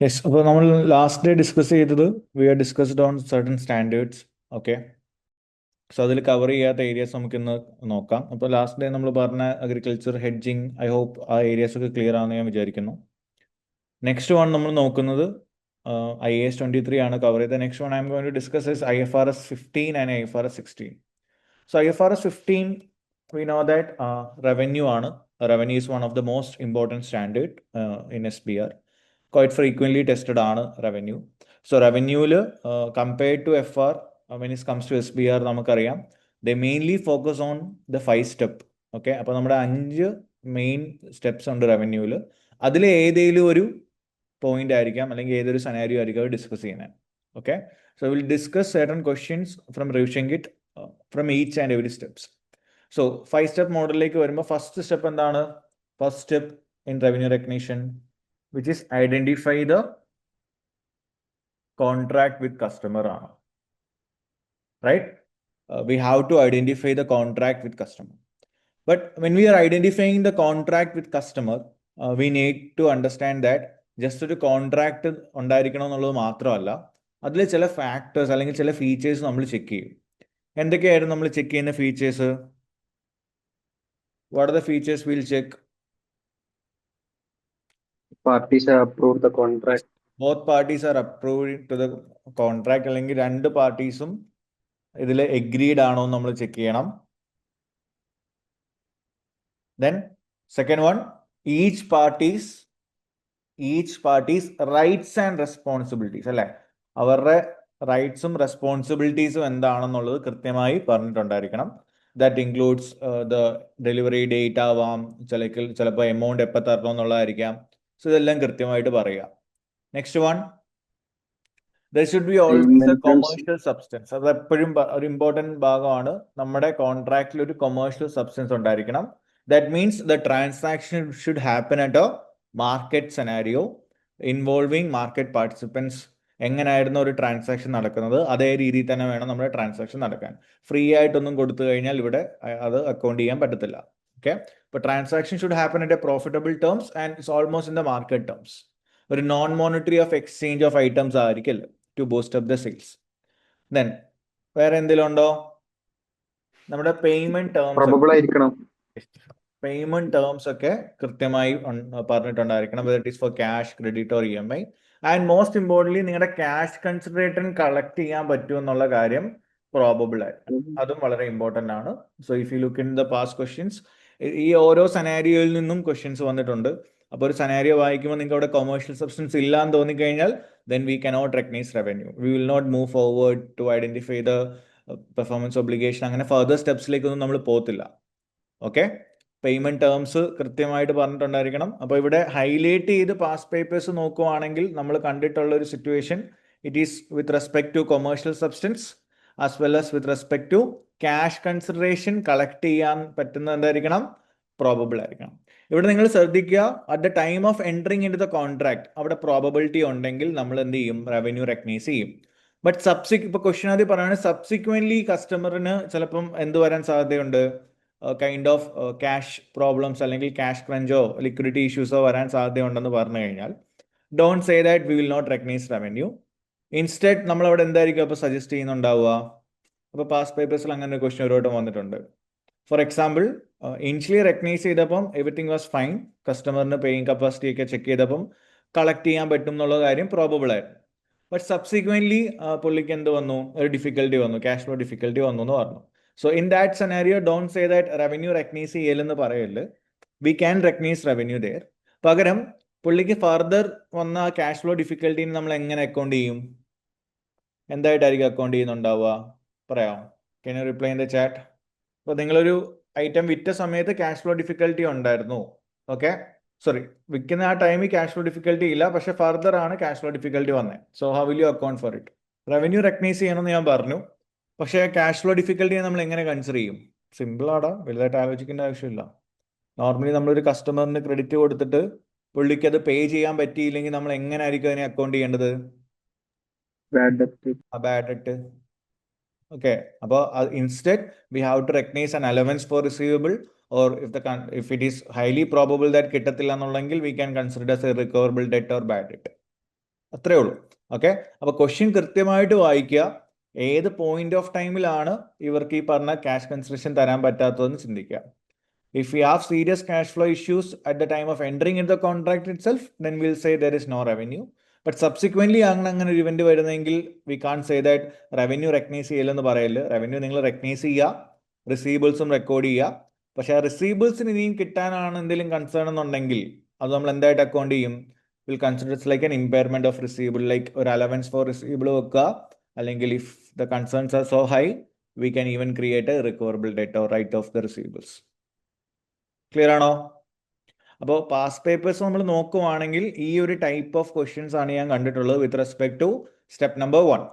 Yes, അപ്പോൾ നമ്മൾ last day discuss ചെയ്തത് we are discussed on certain standards. Okay, so അതിൽ കവർ ചെയ്യാത്ത ഏരിയാസ് നമുക്ക് ഇന്ന് നോക്കാം. അപ്പോൾ ലാസ്റ്റ് ഡേ നമ്മൾ പറഞ്ഞ അഗ്രികൾച്ചർ ഹെഡ്ജിങ്, ഐ ഹോപ്പ് ആ ഏരിയാസ് ഒക്കെ ക്ലിയർ ആണെന്ന് ഞാൻ വിചാരിക്കുന്നു. നെക്സ്റ്റ് വൺ നമ്മൾ നോക്കുന്നത് IAS 23 ആണ് കവർ ചെയ്തത്. Next one I am going to discuss is IFRS 15 and IFRS 16. So IFRS 15, we know that revenue ആണ്. Revenue is one of the most important standard in SBR. Quite frequently tested ആണ് revenue. So revenue compared to FR, when it comes to SBR നമുക്കറിയാം they mainly focus on the 5 step. Okay, അപ്പോൾ നമ്മുടെ 5 main steps ഉണ്ട് റവന്യൂവിൽ. അതിൽ ഏതെങ്കിലും ഒരു point ആയിരിക്കാം അല്ലെങ്കിൽ ഏതൊരു സനാരിയോ ആയിരിക്കും അവർ ഡിസ്കസ് ചെയ്യുന്നത്. Okay, so will discuss certain questions from Revshankit from each and every steps. So 5 step മോഡലിലേക്ക് വരുമ്പോൾ ഫസ്റ്റ് സ്റ്റെപ്പ് എന്താണ്? First step in revenue recognition which is identify the contract with customer ആണ്. Right? We have to identify the contract with customer. But when we are identifying the contract with customer, we need to understand that just ഒരു contract ഉണ്ടായിരിക്കണം എന്നുള്ളത് മാത്രമല്ല, അതിൽ ചില factors അല്ലെങ്കിൽ ചില features നമ്മൾ ചെക്ക് ചെയ്യും. എന്തൊക്കെയായിരുന്നു നമ്മൾ ചെക്ക് ചെയ്യുന്ന features? What are the features will check? Parties have approved the contract. Both parties are approved to the contract, അല്ലെങ്കിൽ രണ്ട് പാർട്ടീസും ഇതിൽ എഗ്രീഡ് ആണോ എന്ന് നമ്മൾ ചെക്ക് ചെയ്യണം. Then second one, each parties rights and responsibilities, അല്ലെ? അവരുടെ റൈറ്റ്സും റെസ്പോൺസിബിലിറ്റീസും എന്താണെന്നുള്ളത് കൃത്യമായി പറഞ്ഞിട്ടുണ്ടായിരിക്കണം. That includes the delivery date ആവാം, ചിലപ്പോൾ എമൗണ്ട് എപ്പോൾ തരണം എന്നുള്ളതായിരിക്കാം. സോ ഇതെല്ലാം കൃത്യമായിട്ട് പറയുക. Next one, there should be always A commercial substance. അത് എപ്പോഴും ഒരു ഇമ്പോർട്ടൻറ്റ് ഭാഗമാണ്. നമ്മുടെ കോൺട്രാക്റ്റിൽ ഒരു കൊമേഴ്ഷ്യൽ സബ്സ്റ്റൻസ് ഉണ്ടായിരിക്കണം. That means the transaction should happen at A market scenario involving market participants. എങ്ങനെയായിരുന്നു ഒരു ട്രാൻസാക്ഷൻ നടക്കുന്നത് അതേ രീതിയിൽ തന്നെ വേണം നമ്മുടെ ട്രാൻസാക്ഷൻ നടക്കാൻ. ഫ്രീ ആയിട്ടൊന്നും കൊടുത്തു കഴിഞ്ഞാൽ ഇവിടെ അത് അക്കൗണ്ട് ചെയ്യാൻ പറ്റത്തില്ല. ഓക്കെ, അപ്പോൾ transaction should happen at a profitable terms and it's almost in the market terms. ഒരു non monetary of exchange of items ആയിരിക്കില്ല to boost up the sales. Then വേറെ എന്തെങ്കിലും ഉണ്ടോ? നമ്മുടെ പേയ്മെന്റ് ടേംസ് ഒക്കെ കൃത്യമായി പറഞ്ഞിട്ടുണ്ടായിരിക്കണം. Whether it is for cash, credit or EMI. And most importantly നിങ്ങളുടെ ക്യാഷ് കൺസിഡറേഷൻ കളക്ട് ചെയ്യാൻ പറ്റുമെന്നുള്ള കാര്യം പ്രോബബിൾ ആയിരിക്കും. അതും വളരെ ഇമ്പോർട്ടൻ്റ് ആണ്. So if you look in the past questions, ഈ ഓരോ സനാരിയോയിൽ നിന്നും ക്വസ്റ്റ്യൻസ് വന്നിട്ടുണ്ട്. അപ്പോൾ ഒരു സനാരിയോ വായിക്കുമ്പോൾ നിങ്ങൾക്ക് അവിടെ കൊമേഴ്ഷ്യൽ സബ്സ്റ്റൻസ് ഇല്ല എന്ന് തോന്നിക്കഴിഞ്ഞാൽ then we cannot recognize revenue. We will not move forward to identify the performance obligation. അങ്ങനെ ഫർദർ സ്റ്റെപ്സിലേക്കൊന്നും നമ്മൾ പോകത്തില്ല. ഓക്കെ, പേയ്മെന്റ് ടേംസ് കൃത്യമായിട്ട് പറഞ്ഞിട്ടുണ്ടായിരിക്കണം. അപ്പോൾ ഇവിടെ ഹൈലൈറ്റ് ചെയ്ത് പാസ്റ്റ് പേപ്പേഴ്സ് നോക്കുവാണെങ്കിൽ നമ്മൾ കണ്ടിട്ടുള്ള ഒരു situation, it is with respect to commercial substance as well as with respect to cash consideration collect ചെയ്യാൻ പറ്റുന്ന എന്തായിരിക്കണം? പ്രോബബിൾ ആയിരിക്കണം. ഇവിടെ നിങ്ങൾ ശ്രദ്ധിക്കുക, at the time of entering into the contract അവിടെ പ്രോബബിലിറ്റി ഉണ്ടെങ്കിൽ നമ്മൾ എന്ത് ചെയ്യും? റവന്യൂ റെക്കഗ്നൈസ് ചെയ്യും. ബട്ട് ഇപ്പോൾ ക്വസ്റ്റ്യൻ ആദ്യം പറയുകയാണ്, സബ്സിക്വൻ്റ്ലി കസ്റ്റമറിന് ചിലപ്പം എന്ത് വരാൻ സാധ്യതയുണ്ട്? കൈൻഡ് ഓഫ് ക്യാഷ് പ്രോബ്ലംസ് അല്ലെങ്കിൽ ക്യാഷ് ക്രഞ്ചോ ലിക്വിഡിറ്റി ഇഷ്യൂസോ വരാൻ സാധ്യതയുണ്ടെന്ന് പറഞ്ഞു കഴിഞ്ഞാൽ don't say that we will not recognise revenue. Instead നമ്മൾ അവിടെ എന്തായിരിക്കും അപ്പോൾ സജസ്റ്റ് ചെയ്യുന്നുണ്ടാവുക? അപ്പോൾ പാസ്റ്റ് പേപ്പേഴ്സിൽ അങ്ങനെ ഒരു ക്വസ്റ്റ്യൻ ഒരുവട്ടം വന്നിട്ടുണ്ട്. ഫോർ എക്സാമ്പിൾ, ഇനിഷ്യലി റെക്കഗ്നൈസ് ചെയ്തപ്പം എവറിത്തിങ് വാസ് ഫൈൻ, കസ്റ്റമറിന് പേയിങ് കപ്പാസിറ്റി ഒക്കെ ചെക്ക് ചെയ്തപ്പം കളക്ട് ചെയ്യാൻ പറ്റും എന്നുള്ള കാര്യം പ്രോബബിൾ ആയിരുന്നു. ബട്ട് സബ്സിക്വൻ്റ്ലി പുള്ളിക്ക് എന്ത് വന്നു? ഒരു ഡിഫിക്കൽട്ടി വന്നു, ക്യാഷ് ഫ്ലോ ഡിഫിക്കൽട്ടി വന്നു എന്ന് പറഞ്ഞു. So in that scenario don't say that revenue recognise ചെയ്യലെന്ന് പറയല്. We can recognise revenue there. പകരം പുള്ളിക്ക് ഫർദർ വന്ന ക്യാഷ് ഫ്ലോ ഡിഫിക്കൽട്ടീനെ നമ്മൾ എങ്ങനെ അക്കൗണ്ട് ചെയ്യും? എന്തായിട്ടായിരിക്കും അക്കൗണ്ട് ചെയ്യുന്നുണ്ടാവുക? പറയാം. Can you reply in the chat? അപ്പോൾ നിങ്ങളൊരു ഐറ്റം വിറ്റ സമയത്ത് ക്യാഷ് ഫ്ലോ ഡിഫിക്കൽട്ടി ഉണ്ടായിരുന്നു. ഓക്കെ, സോറി, വിൽക്കുന്ന ആ ടൈമിൽ ക്യാഷ് ഫ്ലോ ഡിഫിക്കൽട്ടി ഇല്ല, പക്ഷെ ഫർദർ ആണ് ക്യാഷ് ഫ്ലോ ഡിഫിക്കൽട്ടി വന്നത്. So how will you account for it? Revenue recognise ചെയ്യണമെന്ന് ഞാൻ പറഞ്ഞു, പക്ഷേ ക്യാഷ് ഫ്ലോ ഡിഫിക്കൽട്ടിയെ നമ്മൾ എങ്ങനെ കൺസിഡർ ചെയ്യും? സിമ്പിൾ ആടാ, വലുതായിട്ട് ആലോചിക്കേണ്ട ആവശ്യമില്ല. നോർമലി നമ്മളൊരു കസ്റ്റമറിന് ക്രെഡിറ്റ് കൊടുത്തിട്ട് പുള്ളിക്ക് അത് പേ ചെയ്യാൻ പറ്റിയില്ലെങ്കിൽ നമ്മൾ എങ്ങനെ ആയിരിക്കും അതിനെ അക്കൗണ്ട് ചെയ്യേണ്ടത്? Bad debt. ഓക്കെ, അപ്പോൾ instead we have to recognise an allowance for receivable, or if it is highly probable that കിട്ടത്തില്ല എന്നുണ്ടെങ്കിൽ we can consider as a recoverable debt or bad debt. അത്രേ ഉള്ളൂ. ഓക്കെ, അപ്പോൾ question കൃത്യമായിട്ട് വായിക്കുക. ഏത് point of ടൈമിലാണ് ഇവർക്ക് ഈ പറഞ്ഞ ക്യാഷ് കൺസിഡറേഷൻ തരാൻ പറ്റാത്തതെന്ന് ചിന്തിക്കുക. If we have serious cash flow issues at the time of entering into the contract itself, then we'll say there is no revenue. But subsequently അങ്ങനെ ഒരു ഇവന്റ് വരുന്നെങ്കിൽ we can't say that revenue recognize ചെയ്യില്ലെന്ന് പറയല്. Revenue നിങ്ങൾ recognise ചെയ്യുക, റിസീവബിൾസും record ചെയ്യുക. പക്ഷെ ആ റിസീവബിൾസിന് ഇനിയും കിട്ടാനാണ് എന്തെങ്കിലും കൺസേൺ എന്നുണ്ടെങ്കിൽ അത് നമ്മൾ എന്തായിട്ട് അക്കൗണ്ട് ചെയ്യും? Will consider it's like an impairment of receivable, like ഒരു അലവൻസ് ഫോർ റിസീവബിൾ വെക്കുക. അല്ലെങ്കിൽ if the concerns are so high, we can even create a recoverable debt or write off the receivables. Clear ആണോ? അപ്പോൾ past papers നമ്മൾ നോക്കുവാണെങ്കിൽ ഈ ഒരു type of questions ആണ് ഞാൻ കണ്ടിട്ടുള്ളത് with respect to step number 1.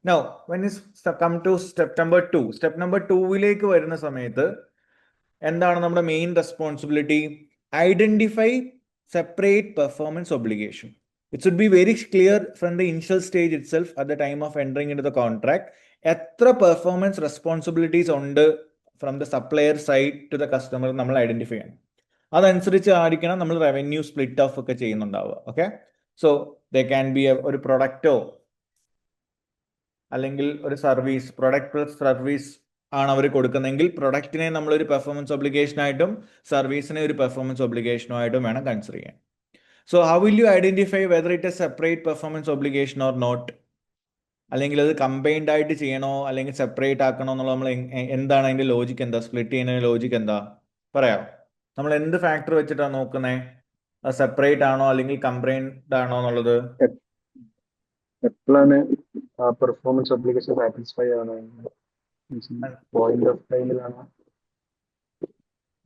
Now when is come to step number 2, step number 2 വരുന്ന സമയത്ത് എന്താണ് നമ്മുടെ main responsibility? Identify separate performance obligation. It should be very clear from the initial stage itself at the time of entering into the contract. എത്ര performance responsibilities ഉണ്ട് from the supplier side to the customer നമ്മൾ identify ചെയ്യണം. അതനുസരിച്ച് ആയിരിക്കണം നമ്മൾ revenue split of ഒക്കെ ചെയ്യുന്നുണ്ടാവുക. Okay, so they can be ഒരു പ്രൊഡക്റ്റോ അല്ലെങ്കിൽ ഒരു സർവീസ്, പ്രൊഡക്റ്റ് പ്ലസ് സർവീസ് ആണ് അവർ കൊടുക്കുന്നതെങ്കിൽ പ്രൊഡക്റ്റിനെ നമ്മളൊരു പെർഫോമൻസ് ഒബ്ലിഗേഷനായിട്ടും സർവീസിനെ ഒരു പെർഫോമൻസ് ഒബ്ലിഗേഷനുമായിട്ടും വേണം കൺസിഡർ ചെയ്യാൻ. So how will you identify whether it a separate performance obligation or not? അല്ലെങ്കിൽ അത് കമ്പൈൻഡ് ആയിട്ട് ചെയ്യണോ അല്ലെങ്കിൽ സെപ്പറേറ്റ് ആക്കണോ എന്നുള്ള നമ്മൾ എന്താണ് അതിന്റെ ലോജിക്ക്? എന്താ സ്പ്ലിറ്റ് ചെയ്യുന്നതിന്റെ ലോജിക്ക് എന്താ പറയാം? നമ്മൾ എന്ത് ഫാക്ടർ വെച്ചിട്ടാണ് നോക്കുന്നത്? സെപ്പറേറ്റ് ആണോ അല്ലെങ്കിൽ കമ്പൈൻഡ് ആണോ എന്നുള്ളത്? എപ്പോഴാണ് പെർഫോമൻസ് ഒബ്ലിഗേഷൻ സാറ്റിസ്ഫൈ ആണ്? പോയിന്റ് ഓഫ് ടൈമിലാണ്.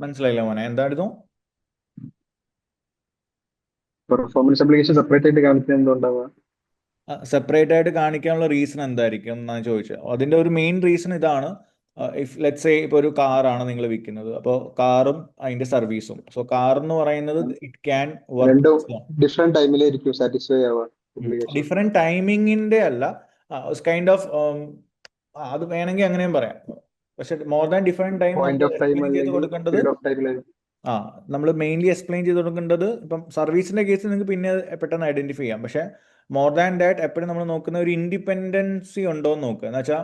മനസ്സിലായില്ല മോനെ, എന്തായിരുന്നു? പെർഫോമൻസ് ഒബ്ലിഗേഷൻ സെപ്പറേറ്റ് ആയിട്ട് കാണിക്കാൻ എന്തുണ്ടാവുക? സെപ്പറേറ്റ് ആയിട്ട് കാണിക്കാനുള്ള റീസൺ എന്തായിരിക്കും എന്നാണ് ചോദിച്ചത്. അതിന്റെ ഒരു മെയിൻ റീസൺ ഇതാണ്. ഇഫ് ലെറ്റ്സ് സേ ഇപ്പോൾ ഒരു കാറാണ് നിങ്ങൾ വിൽക്കുന്നത്, അപ്പോൾ കാറും അതിന്റെ സർവീസും. സോ കാർ എന്ന് പറയുന്നത് ഇറ്റ് ക്യാൻ രണ്ടും വർക്ക് ഡിഫറെന്റ് ടൈമിലായിരിക്കും സാറ്റിസ്ഫൈ ആവുക. ഡിഫറെന്റ് ടൈമിങ്ങിന്റെ അല്ല, കൈൻഡ് ഓഫ് അത് വേണമെങ്കിൽ അങ്ങനെയും പറയാം. പക്ഷെ മോർ ദാൻ ഡിഫറെന്റ് ടൈം ചെയ്ത് കൊടുക്കേണ്ടത് നമ്മൾ മെയിൻലി എക്സ്പ്ലെയിൻ ചെയ്ത് കൊടുക്കേണ്ടത് ഇപ്പം സർവീസിന്റെ കേസ് നിങ്ങൾക്ക് പിന്നെ പെട്ടെന്ന് ഐഡന്റിഫൈ ചെയ്യാം. പക്ഷെ മോർ ദാൻ ദാറ്റ് എപ്പോഴും നമ്മൾ നോക്കുന്ന ഒരു ഇൻഡിപെൻഡൻസി ഉണ്ടോ എന്ന് നോക്കുക. എന്ന് വെച്ചാൽ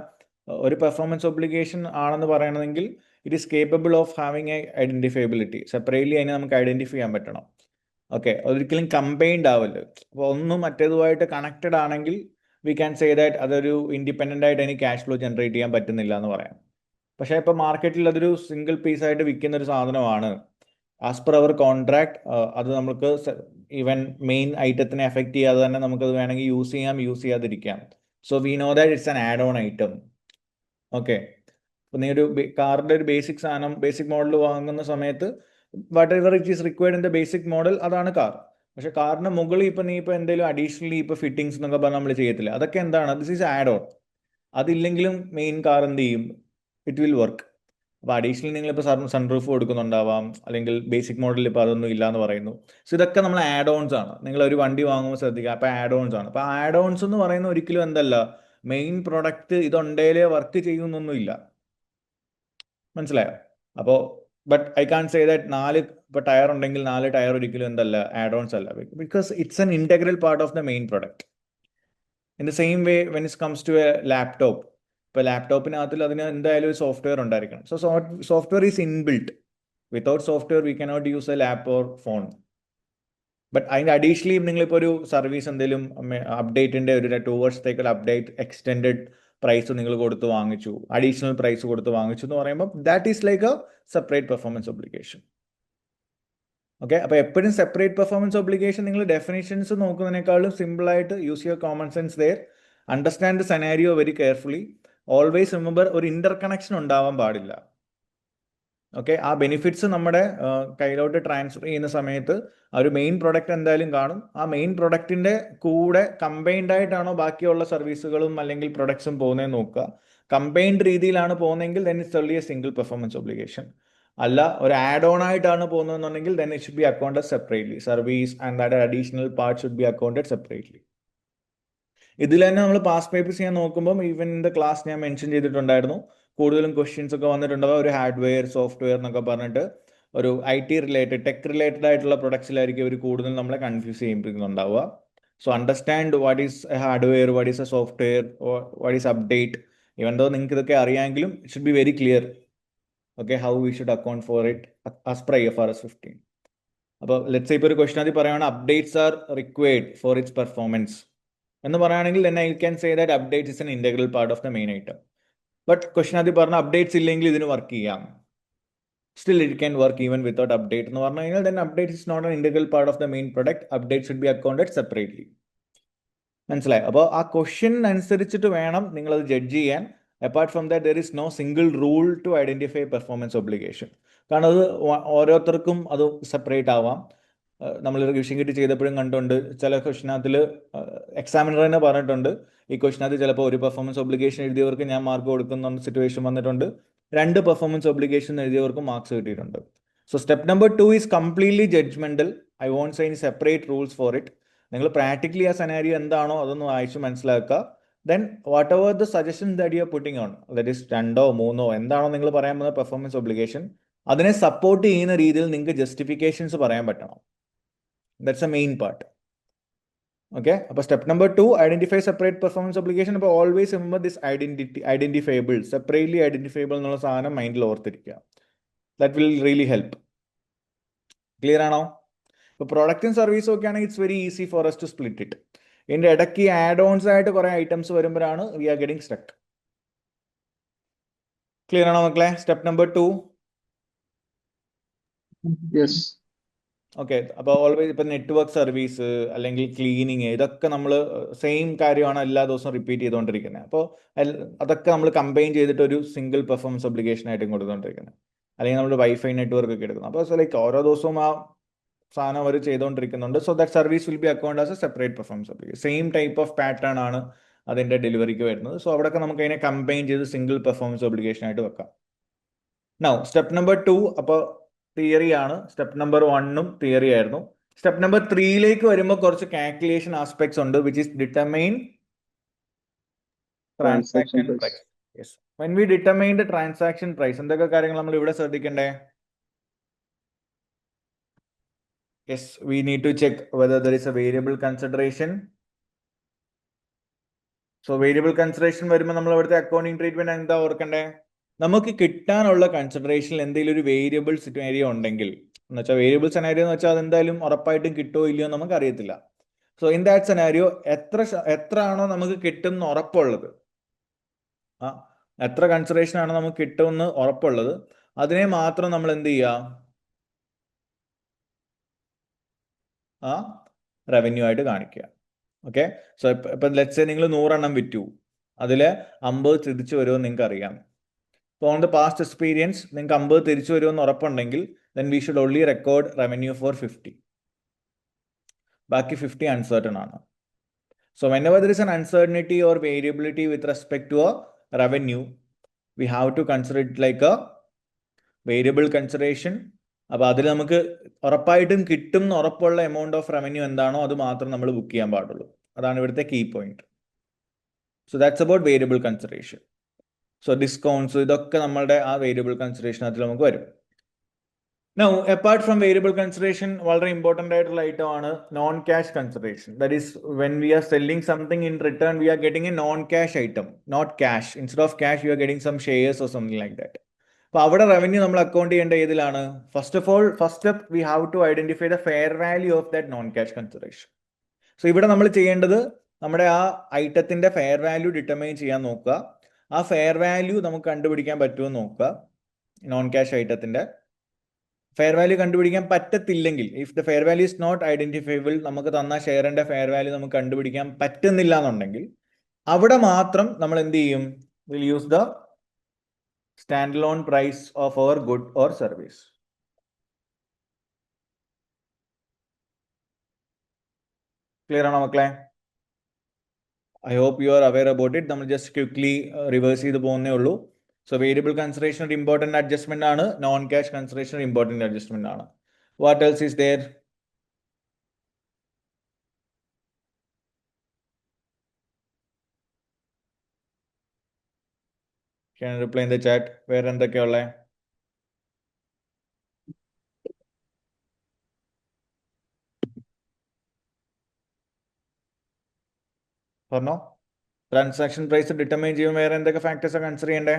ഒരു പെർഫോമൻസ് ഒബ്ലിഗേഷൻ ആണെന്ന് പറയണമെങ്കിൽ it is capable of having a identifiability. Separately അതിനെ നമുക്ക് ഐഡന്റിഫൈ ചെയ്യാൻ പറ്റണം. ഓക്കെ, ഒരിക്കലും കമ്പൈൻഡ് ആവല്ലോ. അപ്പോൾ ഒന്നും മറ്റേതുമായിട്ട് കണക്റ്റഡ് ആണെങ്കിൽ വി ക്യാൻ സേ ദാറ്റ് അതൊരു ഇൻഡിപെൻഡൻ്റ് ആയിട്ട് എനിക്ക് ക്യാഷ് ഫ്ലോ ജനറേറ്റ് ചെയ്യാൻ പറ്റുന്നില്ല എന്ന് പറയാം. പക്ഷേ ഇപ്പോൾ മാർക്കറ്റിൽ അതൊരു സിംഗിൾ പീസായിട്ട് വിൽക്കുന്ന ഒരു സാധനമാണ്. ആസ് പെർ അവർ കോൺട്രാക്ട് അത് നമുക്ക് ഈവൻ മെയിൻ ഐറ്റത്തിനെ എഫക്റ്റ് ചെയ്യാതെ തന്നെ നമുക്കത് വേണമെങ്കിൽ യൂസ് ചെയ്യാം, യൂസ് ചെയ്യാതിരിക്കാം. So we know that it's an add on item. Okay, അപ്പോൾ നീ ഒരു കാറിൻ്റെ ഒരു ബേസിക് സാധനം, ബേസിക് മോഡൽ വാങ്ങുന്ന സമയത്ത് what ever it is required in the basic model, അതാണ് കാർ. പക്ഷെ കാറിന് മുകളിൽ ഇപ്പം നീ ഇപ്പോൾ എന്തെങ്കിലും അഡീഷണലി ഇപ്പോൾ ഫിറ്റിങ്സ് എന്നൊക്കെ പറഞ്ഞാൽ നമ്മൾ ചെയ്യത്തില്ല. അതൊക്കെ എന്താണ്? This is add on. അതില്ലെങ്കിലും മെയിൻ കാർ എന്ത് ചെയ്യും? It will work. അപ്പോൾ അഡീഷണലി നിങ്ങളിപ്പോൾ സൺറൂഫ് കൊടുക്കുന്നുണ്ടാവാം, അല്ലെങ്കിൽ ബേസിക് മോഡലിൽ ഇപ്പോൾ അതൊന്നും ഇല്ല എന്ന് പറയുന്നു. സോ ഇതൊക്കെ നമ്മൾ ആഡ് ഓൺസ് ആണ്. നിങ്ങളൊരു വണ്ടി വാങ്ങുമ്പോൾ ശ്രദ്ധിക്കുക, അപ്പോൾ ആഡ് ഓൺസ് ആണ്. അപ്പോൾ ആഡ് ഓൺസ് എന്ന് പറയുന്ന ഒരിക്കലും എന്തല്ല, മെയിൻ പ്രൊഡക്റ്റ് ഇതുണ്ടേലേ വർക്ക് ചെയ്യുന്നൊന്നുമില്ല. മനസ്സിലായോ? അപ്പോൾ but I can say that 4 ഇപ്പോൾ ടയർ ഉണ്ടെങ്കിൽ 4 ടയർ ഒരിക്കലും എന്തല്ല, ആഡ് ഓൺസ് അല്ല. Because it's an integral part of the main product. In the same way when it comes to a laptop, ഇപ്പോൾ ലാപ്ടോപ്പിനകത്തിൽ അതിന് എന്തായാലും ഒരു സോഫ്റ്റ്വെയർ ഉണ്ടായിരിക്കണം. So software is inbuilt. Without software we cannot use a lap or phone. But അതിൻ്റെ additionally നിങ്ങളിപ്പോൾ ഒരു service എന്തെങ്കിലും അപ്ഡേറ്റിൻ്റെ ഒരു 2 വർഷത്തേക്കുള്ള അപ്ഡേറ്റ് എക്സ്റ്റെൻഡഡ് പ്രൈസ് നിങ്ങൾ കൊടുത്ത് വാങ്ങിച്ചു, അഡീഷണൽ പ്രൈസ് കൊടുത്ത് വാങ്ങിച്ചു എന്ന് പറയുമ്പോൾ that is like a separate performance obligation. Okay, അപ്പോൾ എപ്പോഴും സെപ്പറേറ്റ് പെർഫോമൻസ് ഒബ്ലിഗേഷൻ നിങ്ങൾ ഡെഫിനേഷൻസ് നോക്കുന്നതിനേക്കാളും സിമ്പിളായിട്ട് use your common sense there, understand the scenario very carefully. Always remember ഒരു ഇന്റർ കണക്ഷൻ ഉണ്ടാവാൻ പാടില്ല. ഓക്കെ, ആ ബെനിഫിറ്റ്സ് നമ്മുടെ കയ്യിലോട്ട് ട്രാൻസ്ഫർ ചെയ്യുന്ന സമയത്ത് ആ ഒരു മെയിൻ പ്രൊഡക്റ്റ് എന്തായാലും കാണും. ആ മെയിൻ പ്രൊഡക്റ്റിന്റെ കൂടെ കമ്പൈൻഡ് ആയിട്ടാണോ ബാക്കിയുള്ള സർവീസുകളും അല്ലെങ്കിൽ പ്രൊഡക്ട്സും പോകുന്നതെന്ന് നോക്കുക. കമ്പൈൻഡ് രീതിയിലാണ് പോകുന്നതെങ്കിൽ then it's only a single performance obligation. അല്ല ഒരു ആഡ് ഓൺ ആയിട്ടാണ് പോകുന്നതെന്നുണ്ടെങ്കിൽ then it should be accounted separately. Service and that additional part should be accounted separately. ഇതിൽ തന്നെ നമ്മൾ പാസ്റ്റ് പേപ്പേഴ്സ് ചെയ്യാൻ നോക്കുമ്പോൾ ഈവൻ ഇൻ ദ ക്ലാസ് ഞാൻ മെൻഷൻ ചെയ്തിട്ടുണ്ടായിരുന്നു, കൂടുതലും ക്വസ്റ്റ്യൻസ് ഒക്കെ വന്നിട്ടുണ്ടാവുക ഒരു ഹാർഡ്വെയർ സോഫ്റ്റ്വെയർ എന്നൊക്കെ പറഞ്ഞിട്ട് ഒരു IT റിലേറ്റഡ് ടെക് റിലേറ്റഡ് ആയിട്ടുള്ള പ്രൊഡക്ട്സിലായിരിക്കും അവർ കൂടുതൽ നമ്മളെ confuse ചെയ്യിപ്പിക്കുന്നുണ്ടാവുക. So understand what is a hardware, what is a software, or what is update. Even though നിങ്ങൾക്ക് ഇതൊക്കെ അറിയാമെങ്കിലും it should be very clear, okay, how we should account for it as per IFRS 15. അപ്പോൾ let's say ഇപ്പോൾ ഒരു question ആദ്യം പറയുകയാണ് updates are required for it's performance എന്ന് പറയുകയാണെങ്കിൽ then I can say that updates is an integral part of the main item. But question ആദ്യം പറഞ്ഞ updates ഇല്ലെങ്കിൽ ഇതിന് വർക്ക് ചെയ്യാം. Still it can work even without update എന്ന് പറഞ്ഞു കഴിഞ്ഞാൽ then update is not an integral part of the main product. Update should be accounted separately. മനസ്സിലായി? അപ്പോൾ ആ ക്വസ്റ്റ്യൻ അനുസരിച്ചിട്ട് വേണം നിങ്ങളത് ജഡ്ജ് ചെയ്യാൻ. Apart from that there is no single rule to identify performance obligation. കാരണം അത് ഓരോരുത്തർക്കും അത് സെപ്പറേറ്റ് ആവാം. നമ്മൾ റിവിഷൻ കിട്ടി ചെയ്തപ്പോഴും കണ്ടുകൊണ്ട് ചില ക്വസ്റ്റിനകത്തിൽ എക്സാമിനർ തന്നെ പറഞ്ഞിട്ടുണ്ട് ഈ ക്വസ്റ്റിനകത്ത് ചിലപ്പോൾ ഒരു പെർഫോമൻസ് ഒബ്ലിഗേഷൻ എഴുതിയവർക്ക് ഞാൻ മാർക്ക് കൊടുക്കുന്ന സിറ്റുവേഷൻ വന്നിട്ടുണ്ട്, 2 പെർഫോമൻസ് ഒബ്ലിഗേഷൻ എഴുതിയവർക്ക് മാർക്സ് കിട്ടിയിട്ടുണ്ട്. So step number 2 is completely judgemental. I won't say ഇനി സെപ്പറേറ്റ് റൂൾസ് ഫോർ ഇറ്റ്. നിങ്ങൾ പ്രാക്ടിക്കലി ആ സെനാരിയോ എന്താണോ അതൊന്ന് വായിച്ച് മനസ്സിലാക്കുക. Then whatever the suggestions that you are putting on, that is 2 3 എന്താണോ നിങ്ങൾ പറയാൻ പോകുന്ന പെർഫോമൻസ് ഒബ്ലിഗേഷൻ, അതിനെ സപ്പോർട്ട് ചെയ്യുന്ന രീതിയിൽ നിങ്ങൾക്ക് ജസ്റ്റിഫിക്കേഷൻസ് പറയാൻ പറ്റണം. That's a main part. Okay, അപ്പോൾ step number 2 identify separate performance obligation. അപ്പോൾ always remember this identifiable, separately identifiable എന്നുള്ള സാധനം മൈൻഡിൽ ഓർത്തിരിക്കുക. That will really help. Clear ആണോ? ഇപ്പോൾ പ്രൊഡക്റ്റും സർവീസും ഒക്കെ ആണെങ്കിൽ it's very easy for us to split it. ഇതിൻ്റെ ഇടയ്ക്ക് ആഡ് ഓൺസ് ആയിട്ട് കുറേ ഐറ്റംസ് വരുമ്പോഴാണ് we are getting stuck. Clear ആണോ മക്കളെ? Step number 2. യെസ്. ഓക്കെ, അപ്പോൾ ഓൾവേസ് ഇപ്പം നെറ്റ്വർക്ക് സർവീസ് അല്ലെങ്കിൽ ക്ലീനിങ് ഇതൊക്കെ നമ്മൾ സെയിം കാര്യമാണ് എല്ലാ ദിവസവും റിപ്പീറ്റ് ചെയ്തുകൊണ്ടിരിക്കുന്നത്. അപ്പോൾ അതൊക്കെ നമ്മൾ കമ്പൈൻ ചെയ്തിട്ട് ഒരു സിംഗിൾ പെർഫോമൻസ് ഒബ്ലിഗേഷൻ ആയിട്ടും കൊടുത്തുകൊണ്ടിരിക്കുന്നത്. അല്ലെങ്കിൽ നമ്മൾ വൈഫൈ നെറ്റ്വർക്ക് ഒക്കെ എടുക്കുന്നത്. അപ്പോൾ ലൈക്ക് ഓരോ ദിവസവും ആ സാധനം അവർ ചെയ്തുകൊണ്ടിരിക്കുന്നുണ്ട്. So that service will be account as a separate performance obligation. Same type of pattern ആണ് അതിൻ്റെ ഡെലിവറിക്ക് വരുന്നത്. സോ അവിടെയൊക്കെ നമുക്ക് അതിനെ കമ്പൈൻ ചെയ്ത് സിംഗിൾ പെർഫോമൻസ് ഒബ്ലിഗേഷൻ ആയിട്ട് വെക്കാം. നൗ സ്റ്റെപ്പ് നമ്പർ 2 അപ്പോൾ തിയറി ആണ്. സ്റ്റെപ്പ് നമ്പർ 1ഉം തിയറി ആയിരുന്നു. സ്റ്റെപ്പ് നമ്പർ 3ലേക്ക് വരുമ്പോൾ കുറച്ച് കാൽക്കുലേഷൻ ആസ്പെക്ട്സ് ഉണ്ട്, which is determine transaction price. Yes, when we determine the transaction price എന്തൊക്കെ കാര്യങ്ങൾ നമ്മൾ ഇവിടെ ശ്രദ്ധിക്കണ്ടേ? Yes, we need to check whether there is a variable consideration. So variable consideration വരുമ്പോൾ നമ്മൾ അവിടുത്തെ അക്കൗണ്ടിങ് ട്രീറ്റ്മെന്റ് എന്താ ഓർക്കണ്ടേ? നമുക്ക് കിട്ടാനുള്ള കൺസിഡറേഷനിൽ എന്തെങ്കിലും ഒരു വേരിയബിൾ സിനാരിയോ ഉണ്ടെങ്കിൽ, എന്ന് വെച്ചാൽ വേരിയബിൾ സിനാരിയോ എന്ന് വെച്ചാൽ അതെന്തായാലും ഉറപ്പായിട്ടും കിട്ടുമോ ഇല്ലയോ നമുക്ക് അറിയത്തില്ല. സോ ഇൻ ദാറ്റ് സിനാരിയോ എത്ര ആണോ നമുക്ക് കിട്ടുമെന്ന് ഉറപ്പുള്ളത്, എത്ര കൺസിഡറേഷൻ ആണോ നമുക്ക് കിട്ടുമെന്ന് ഉറപ്പുള്ളത്, അതിനെ മാത്രം നമ്മൾ എന്ത് ചെയ്യുക? റവന്യൂ ആയിട്ട് കാണിക്കുക. ഓക്കെ, സോ ഇപ്പം ലെറ്റ്സ് സേ നിങ്ങൾ 100 എണ്ണം വിറ്റു, അതിൽ 50 തിരിച്ചു വരുമെന്ന് നിങ്ങൾക്ക് അറിയാം. അപ്പോൾ ഓൺ ദ പാസ്റ്റ് എക്സ്പീരിയൻസ് നിങ്ങൾക്ക് 50 തിരിച്ചു വരുമെന്ന് ഉറപ്പുണ്ടെങ്കിൽ then we should only record revenue for 50. ബാക്കി 50 അൺസർട്ടൺ ആണ്. So whenever there is an uncertainty or variability with respect to a revenue, we have to consider it like a variable consideration. അപ്പോൾ അതിൽ നമുക്ക് ഉറപ്പായിട്ടും കിട്ടും എന്ന് ഉറപ്പുള്ള എമൗണ്ട് ഓഫ് റവന്യൂ എന്താണോ അത് മാത്രം നമ്മൾ ബുക്ക് ചെയ്യാൻ പാടുള്ളൂ. അതാണ് ഇവിടുത്തെ key point. So that's about variable consideration. So discounts ഇതൊക്കെ നമ്മളുടെ ആ വേരിയബിൾ കൺസിഡറേഷനകത്ത് നമുക്ക് വരും. Now, apart from variable consideration, വളരെ ഇമ്പോർട്ടൻ്റ് ആയിട്ടുള്ള ഐറ്റം ആണ് non cash consideration. That is when we are selling something in return we are getting a non cash item, not cash. Instead of cash you are getting some shares or something like that. അപ്പോൾ അവിടെ revenue നമ്മൾ account ചെയ്യേണ്ട ഏതിലാണ്? First step we have to identify the fair value of that non cash consideration. So ഇവിടെ നമ്മൾ ചെയ്യേണ്ടത് നമ്മുടെ ആ ഐറ്റത്തിന്റെ ഫെയർ വാല്യൂ ഡിറ്റർമൈൻ ചെയ്യാൻ നോക്കുക. ആ ഫെയർ വാല്യൂ നമുക്ക് കണ്ടുപിടിക്കാൻ പറ്റുമോ നോക്കുക. നോൺ ക്യാഷ് ഐറ്റത്തിന്റെ ഫെയർ വാല്യൂ കണ്ടുപിടിക്കാൻ പറ്റത്തില്ലെങ്കിൽ, if the fair value is not identifiable, നമുക്ക് തന്ന ഷെയറിന്റെ ഫെയർ വാല്യൂ നമുക്ക് കണ്ടുപിടിക്കാൻ പറ്റുന്നില്ല എന്നുണ്ടെങ്കിൽ അവിടെ മാത്രം നമ്മൾ എന്ത് ചെയ്യും? Will use the standalone price of our good or service. Clear ആണോ മക്കളെ? I hope you are aware about it. നമ്മൾ just quickly reverse ചെയ്ത് പോകുന്നേ ഉള്ളൂ. So variable consideration ഒരു important adjustment ആണ്, non cash consideration ഒരു important adjustment ആണ്. What else is there? Can you reply in the chat? വേറെ എന്തൊക്കെയുള്ള? പറഞ്ഞോ. ട്രാൻസാക്ഷൻ പ്രൈസ് ഡിറ്റർമൈൻ ചെയ്യുമ്പോൾ വേറെ എന്തൊക്കെ ഫാക്ടേഴ്സാണ് കൺസിഡർ ചെയ്യണ്ടേ?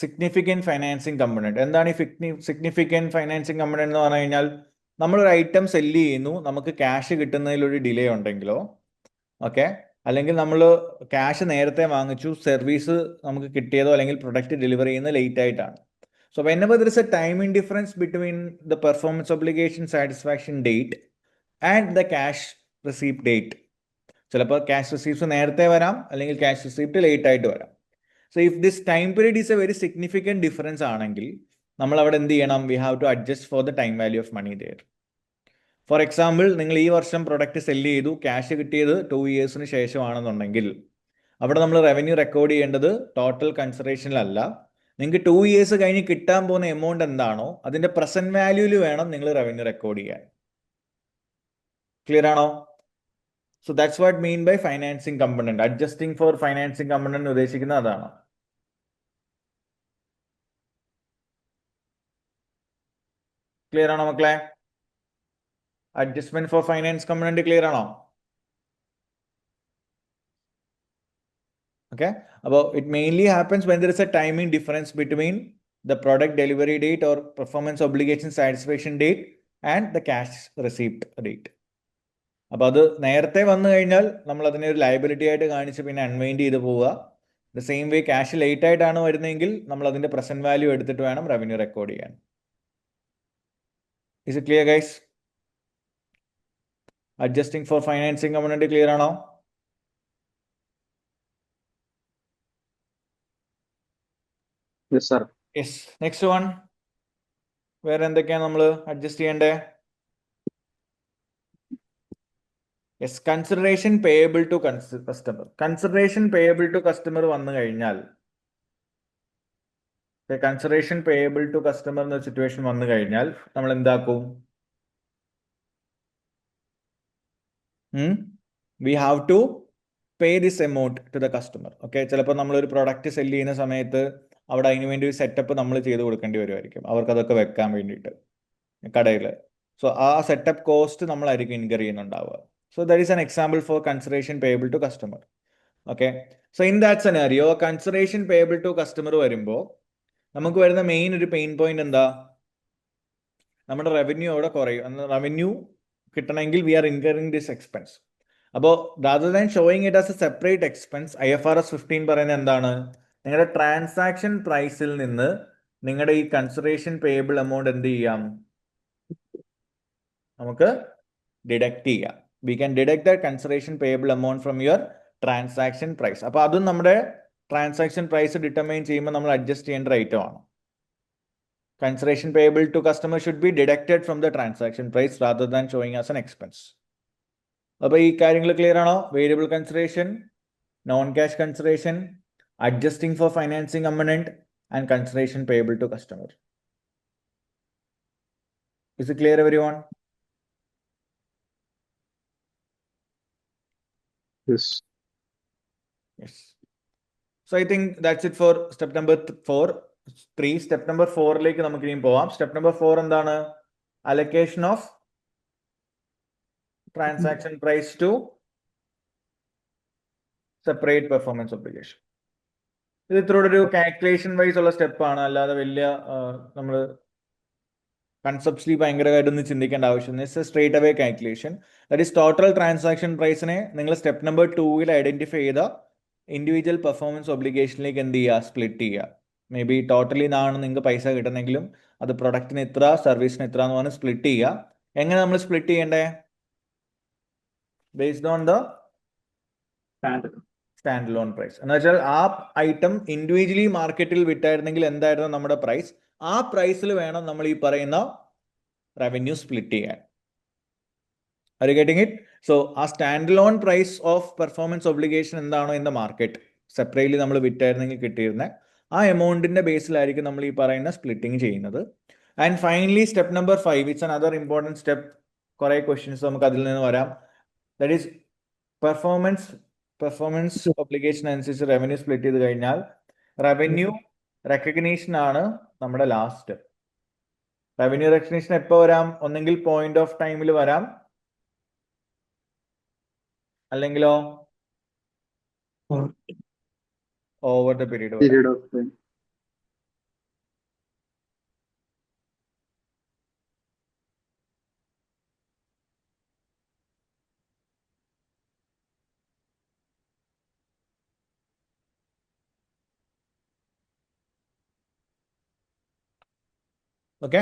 Significant financing component. എന്താണ് ഈ സിഗ്നിഫിക്കൻറ്റ് ഫൈനാൻസിങ് കമ്പണന്റ് എന്ന് പറഞ്ഞു കഴിഞ്ഞാൽ, നമ്മളൊരു ഐറ്റം സെല്ല് ചെയ്യുന്നു, നമുക്ക് ക്യാഷ് കിട്ടുന്നതിലൊരു ഡിലേ ഉണ്ടെങ്കിലോ, ഓക്കെ, അല്ലെങ്കിൽ നമ്മൾ ക്യാഷ് നേരത്തെ വാങ്ങിച്ചു, സർവീസ് നമുക്ക് കിട്ടിയതോ അല്ലെങ്കിൽ പ്രൊഡക്റ്റ് ഡെലിവർ ചെയ്യുന്നത് ലേറ്റ് ആയിട്ടാണ്. So whenever there is a timing difference between the performance obligation satisfaction date and the cash receipt date, ചിലപ്പോൾ ക്യാഷ് റിസീപ്റ്റ്സ് നേരത്തെ വരാം അല്ലെങ്കിൽ ക്യാഷ് റിസീപ്റ്റ് ലേറ്റ് ആയിട്ട് വരാം. So if this time period is a very significant difference ആണെങ്കിൽ നമ്മൾ അവിടെ എന്ത് ചെയ്യണം? We have to adjust for the time value of money there. For example, നിങ്ങൾ ഈ വർഷം പ്രൊഡക്റ്റ് സെല്ല് ചെയ്തു, ക്യാഷ് കിട്ടിയത് 2 ഇയേഴ്സിന് ശേഷമാണെന്നുണ്ടെങ്കിൽ അവിടെ നമ്മൾ റവന്യൂ റെക്കോർഡ് ചെയ്യേണ്ടത് ടോട്ടൽ കൺസിഡറേഷനിലല്ല. നിങ്ങൾക്ക് 2 ഇയേഴ്സ് കഴിഞ്ഞ് കിട്ടാൻ പോകുന്ന എമൗണ്ട് എന്താണോ അതിന്റെ പ്രസന്റ് വാല്യൂവിൽ വേണം നിങ്ങൾ റവന്യൂ റെക്കോർഡ് ചെയ്യാൻ. ക്ലിയർ ആണോ? So that's what mean by financing component. Adjusting for financing component ഉദ്ദേശിക്കുന്നത് അതാണ്. ക്ലിയർ ആണോ മക്കളെ? Adjustment for finance component clear ആണോ? ഓക്കെ, അപ്പോൾ it mainly happens when there is a timing difference between the product delivery date or performance obligation satisfaction date and the cash receipt date. അപ്പോൾ അത് നേരത്തെ വന്നു കഴിഞ്ഞാൽ നമ്മൾ അതിനെ ഒരു ലയബിലിറ്റി ആയിട്ട് കാണിച്ച് പിന്നെ അൺവൈൻഡ് ചെയ്ത് പോവുക. The same way cash late ആയിട്ടാണ് വരുന്നതെങ്കിൽ നമ്മൾ അതിന്റെ പ്രസന്റ് വാല്യൂ എടുത്തിട്ട് വേണം റവന്യൂ റെക്കോർഡ് ചെയ്യാൻ. Is it clear guys? Adjusting for financing component clear ആണോ? Yes sir. Yes. Next one, വേറെ എന്തൊക്കെയാണ് നമ്മൾ അഡ്ജസ്റ്റ് ചെയ്യേണ്ടേ? Yes, consideration payable to customer. Consideration payable to customer വന്നു കഴിഞ്ഞാൽ, കൺസിഡറേഷൻ പേയബിൾ ടു കസ്റ്റമർ എന്ന സിറ്റുവേഷൻ വന്നു കഴിഞ്ഞാൽ നമ്മൾ എന്താക്കും? We have to pay this amount to the customer. Okay, ചിലപ്പോൾ നമ്മളൊരു പ്രൊഡക്റ്റ് സെല്ല് ചെയ്യുന്ന സമയത്ത് അവിടെ അതിന് വേണ്ടി ഒരു സെറ്റപ്പ് നമ്മൾ ചെയ്ത് കൊടുക്കേണ്ടി വരുമായിരിക്കും, അവർക്ക് അതൊക്കെ വെക്കാൻ വേണ്ടിയിട്ട് കടയിൽ. സോ ആ സെറ്റപ്പ് കോസ്റ്റ് നമ്മളായിരിക്കും ഇൻകർ ചെയ്യുന്നുണ്ടാവുക. So that is an example for consideration payable to customer. Okay, so in that scenario consideration payable to customer വരുമ്പോൾ നമുക്ക് വരുന്ന മെയിൻ ഒരു പെയിൻ പോയിന്റ് എന്താ? നമ്മുടെ റവന്യൂ അവിടെ കുറയും. റവന്യൂ കിട്ടണമെങ്കിൽ we are incurring this expense. അപ്പോൾ rather than showing it as a separate expense, IFRS 15 പറയുന്നത് എന്താണ്? നിങ്ങളുടെ ട്രാൻസാക്ഷൻ പ്രൈസിൽ നിന്ന് നിങ്ങളുടെ ഈ കൺസിഡറേഷൻ പേയബിൾ എമൗണ്ട് എന്ത് ചെയ്യാം? നമുക്ക് ഡിഡക്ട് ചെയ്യാം. We can deduct the consideration payable amount from your transaction price. അപ്പോൾ അതും നമ്മുടെ ട്രാൻസാക്ഷൻ പ്രൈസ് ഡിറ്റർമൈൻ ചെയ്യുമ്പോൾ നമ്മൾ അഡ്ജസ്റ്റ് ചെയ്യേണ്ട ഐറ്റം ആണ്. Consideration payable to customer should be deducted from the transaction price rather than showing as an expense. അപ്പോൾ ഈ കാര്യങ്ങൾ ക്ലിയർ ആണോ? Variable consideration, non cash consideration, adjusting for financing component and consideration payable to customer. Is it clear everyone? Yes. Yes. So I think that's it for step number 3. Step number 4ലേക്ക് നമുക്ക് ഇനിയും പോവാം. Step number 4 എന്താണ്? Allocation of transaction price to separate performance obligation. ഇത് ഇത്രയോടെ ഒരു calculation vice ഉള്ള സ്റ്റെപ്പാണ്, അല്ലാതെ വലിയ നമ്മൾ കൺസെപ്റ്റ്ലി ഭയങ്കരമായിട്ടൊന്നും ചിന്തിക്കേണ്ട ആവശ്യമില്ല. It's a straight away calculation. That is total transaction പ്രൈസിനെ നിങ്ങൾ സ്റ്റെപ്പ് നമ്പർ 2ൽ ഐഡന്റിഫൈ ചെയ്ത ഇൻഡിവിജ്വൽ പെർഫോമൻസ് ഒബ്ലിഗേഷനിലേക്ക് എന്ത് ചെയ്യുക? സ്പ്ലിറ്റ് ചെയ്യുക. മേ ബി ടോട്ടലി നിന്നാണ് നിങ്ങൾക്ക് പൈസ കിട്ടുന്നെങ്കിലും അത് പ്രൊഡക്റ്റിന് ഇത്ര, സർവീസിന് ഇത്ര എന്ന് പറഞ്ഞ് സ്പ്ലിറ്റ് ചെയ്യുക. എങ്ങനെ നമ്മൾ സ്പ്ലിറ്റ് ചെയ്യണ്ടേ? Based on the standalone price. എന്ന് വെച്ചാൽ ആ ഐറ്റം ഇൻഡിവിജ്വലി മാർക്കറ്റിൽ വിറ്റായിരുന്നെങ്കിൽ എന്തായിരുന്നു നമ്മുടെ പ്രൈസ്, ആ പ്രൈസിൽ വേണം നമ്മൾ ഈ പറയുന്ന റവന്യൂ സ്പ്ലിറ്റ് ചെയ്യാൻ. Are you getting it? So ആ standalone price of performance obligation എന്താണോ ഇൻ ദ മാർക്കറ്റ്, സെപ്പറേറ്റ്ലി നമ്മൾ വിറ്റായിരുന്നെങ്കിൽ കിട്ടിയിരുന്ന ആ എമൗണ്ടിന്റെ ബേസിലായിരിക്കും നമ്മൾ ഈ പറയുന്ന സ്പ്ലിറ്റിംഗ് ചെയ്യുന്നത്. And finally step number 5, it's another important step. കുറെ ക്വസ്റ്റ്യൻസ് നമുക്ക് അതിൽ നിന്ന് വരാം. ദാറ്റ് ഈസ് പെർഫോമൻസ് ഒബ്ലിഗേഷൻ അനുസരിച്ച് റവന്യൂ സ്പ്ലിറ്റ് ചെയ്ത് കഴിഞ്ഞാൽ റവന്യൂ റെക്കഗ്നീഷൻ ആണ് നമ്മുടെ ലാസ്റ്റ്. റവന്യൂ റെക്കഗ്നീഷൻ എപ്പോൾ വരാം? ഒന്നെങ്കിൽ പോയിന്റ് ഓഫ് ടൈമിൽ വരാം, അല്ലെങ്കിലോ ഓവർ ദ പീരീഡ് വരാം. Period of time. Okay,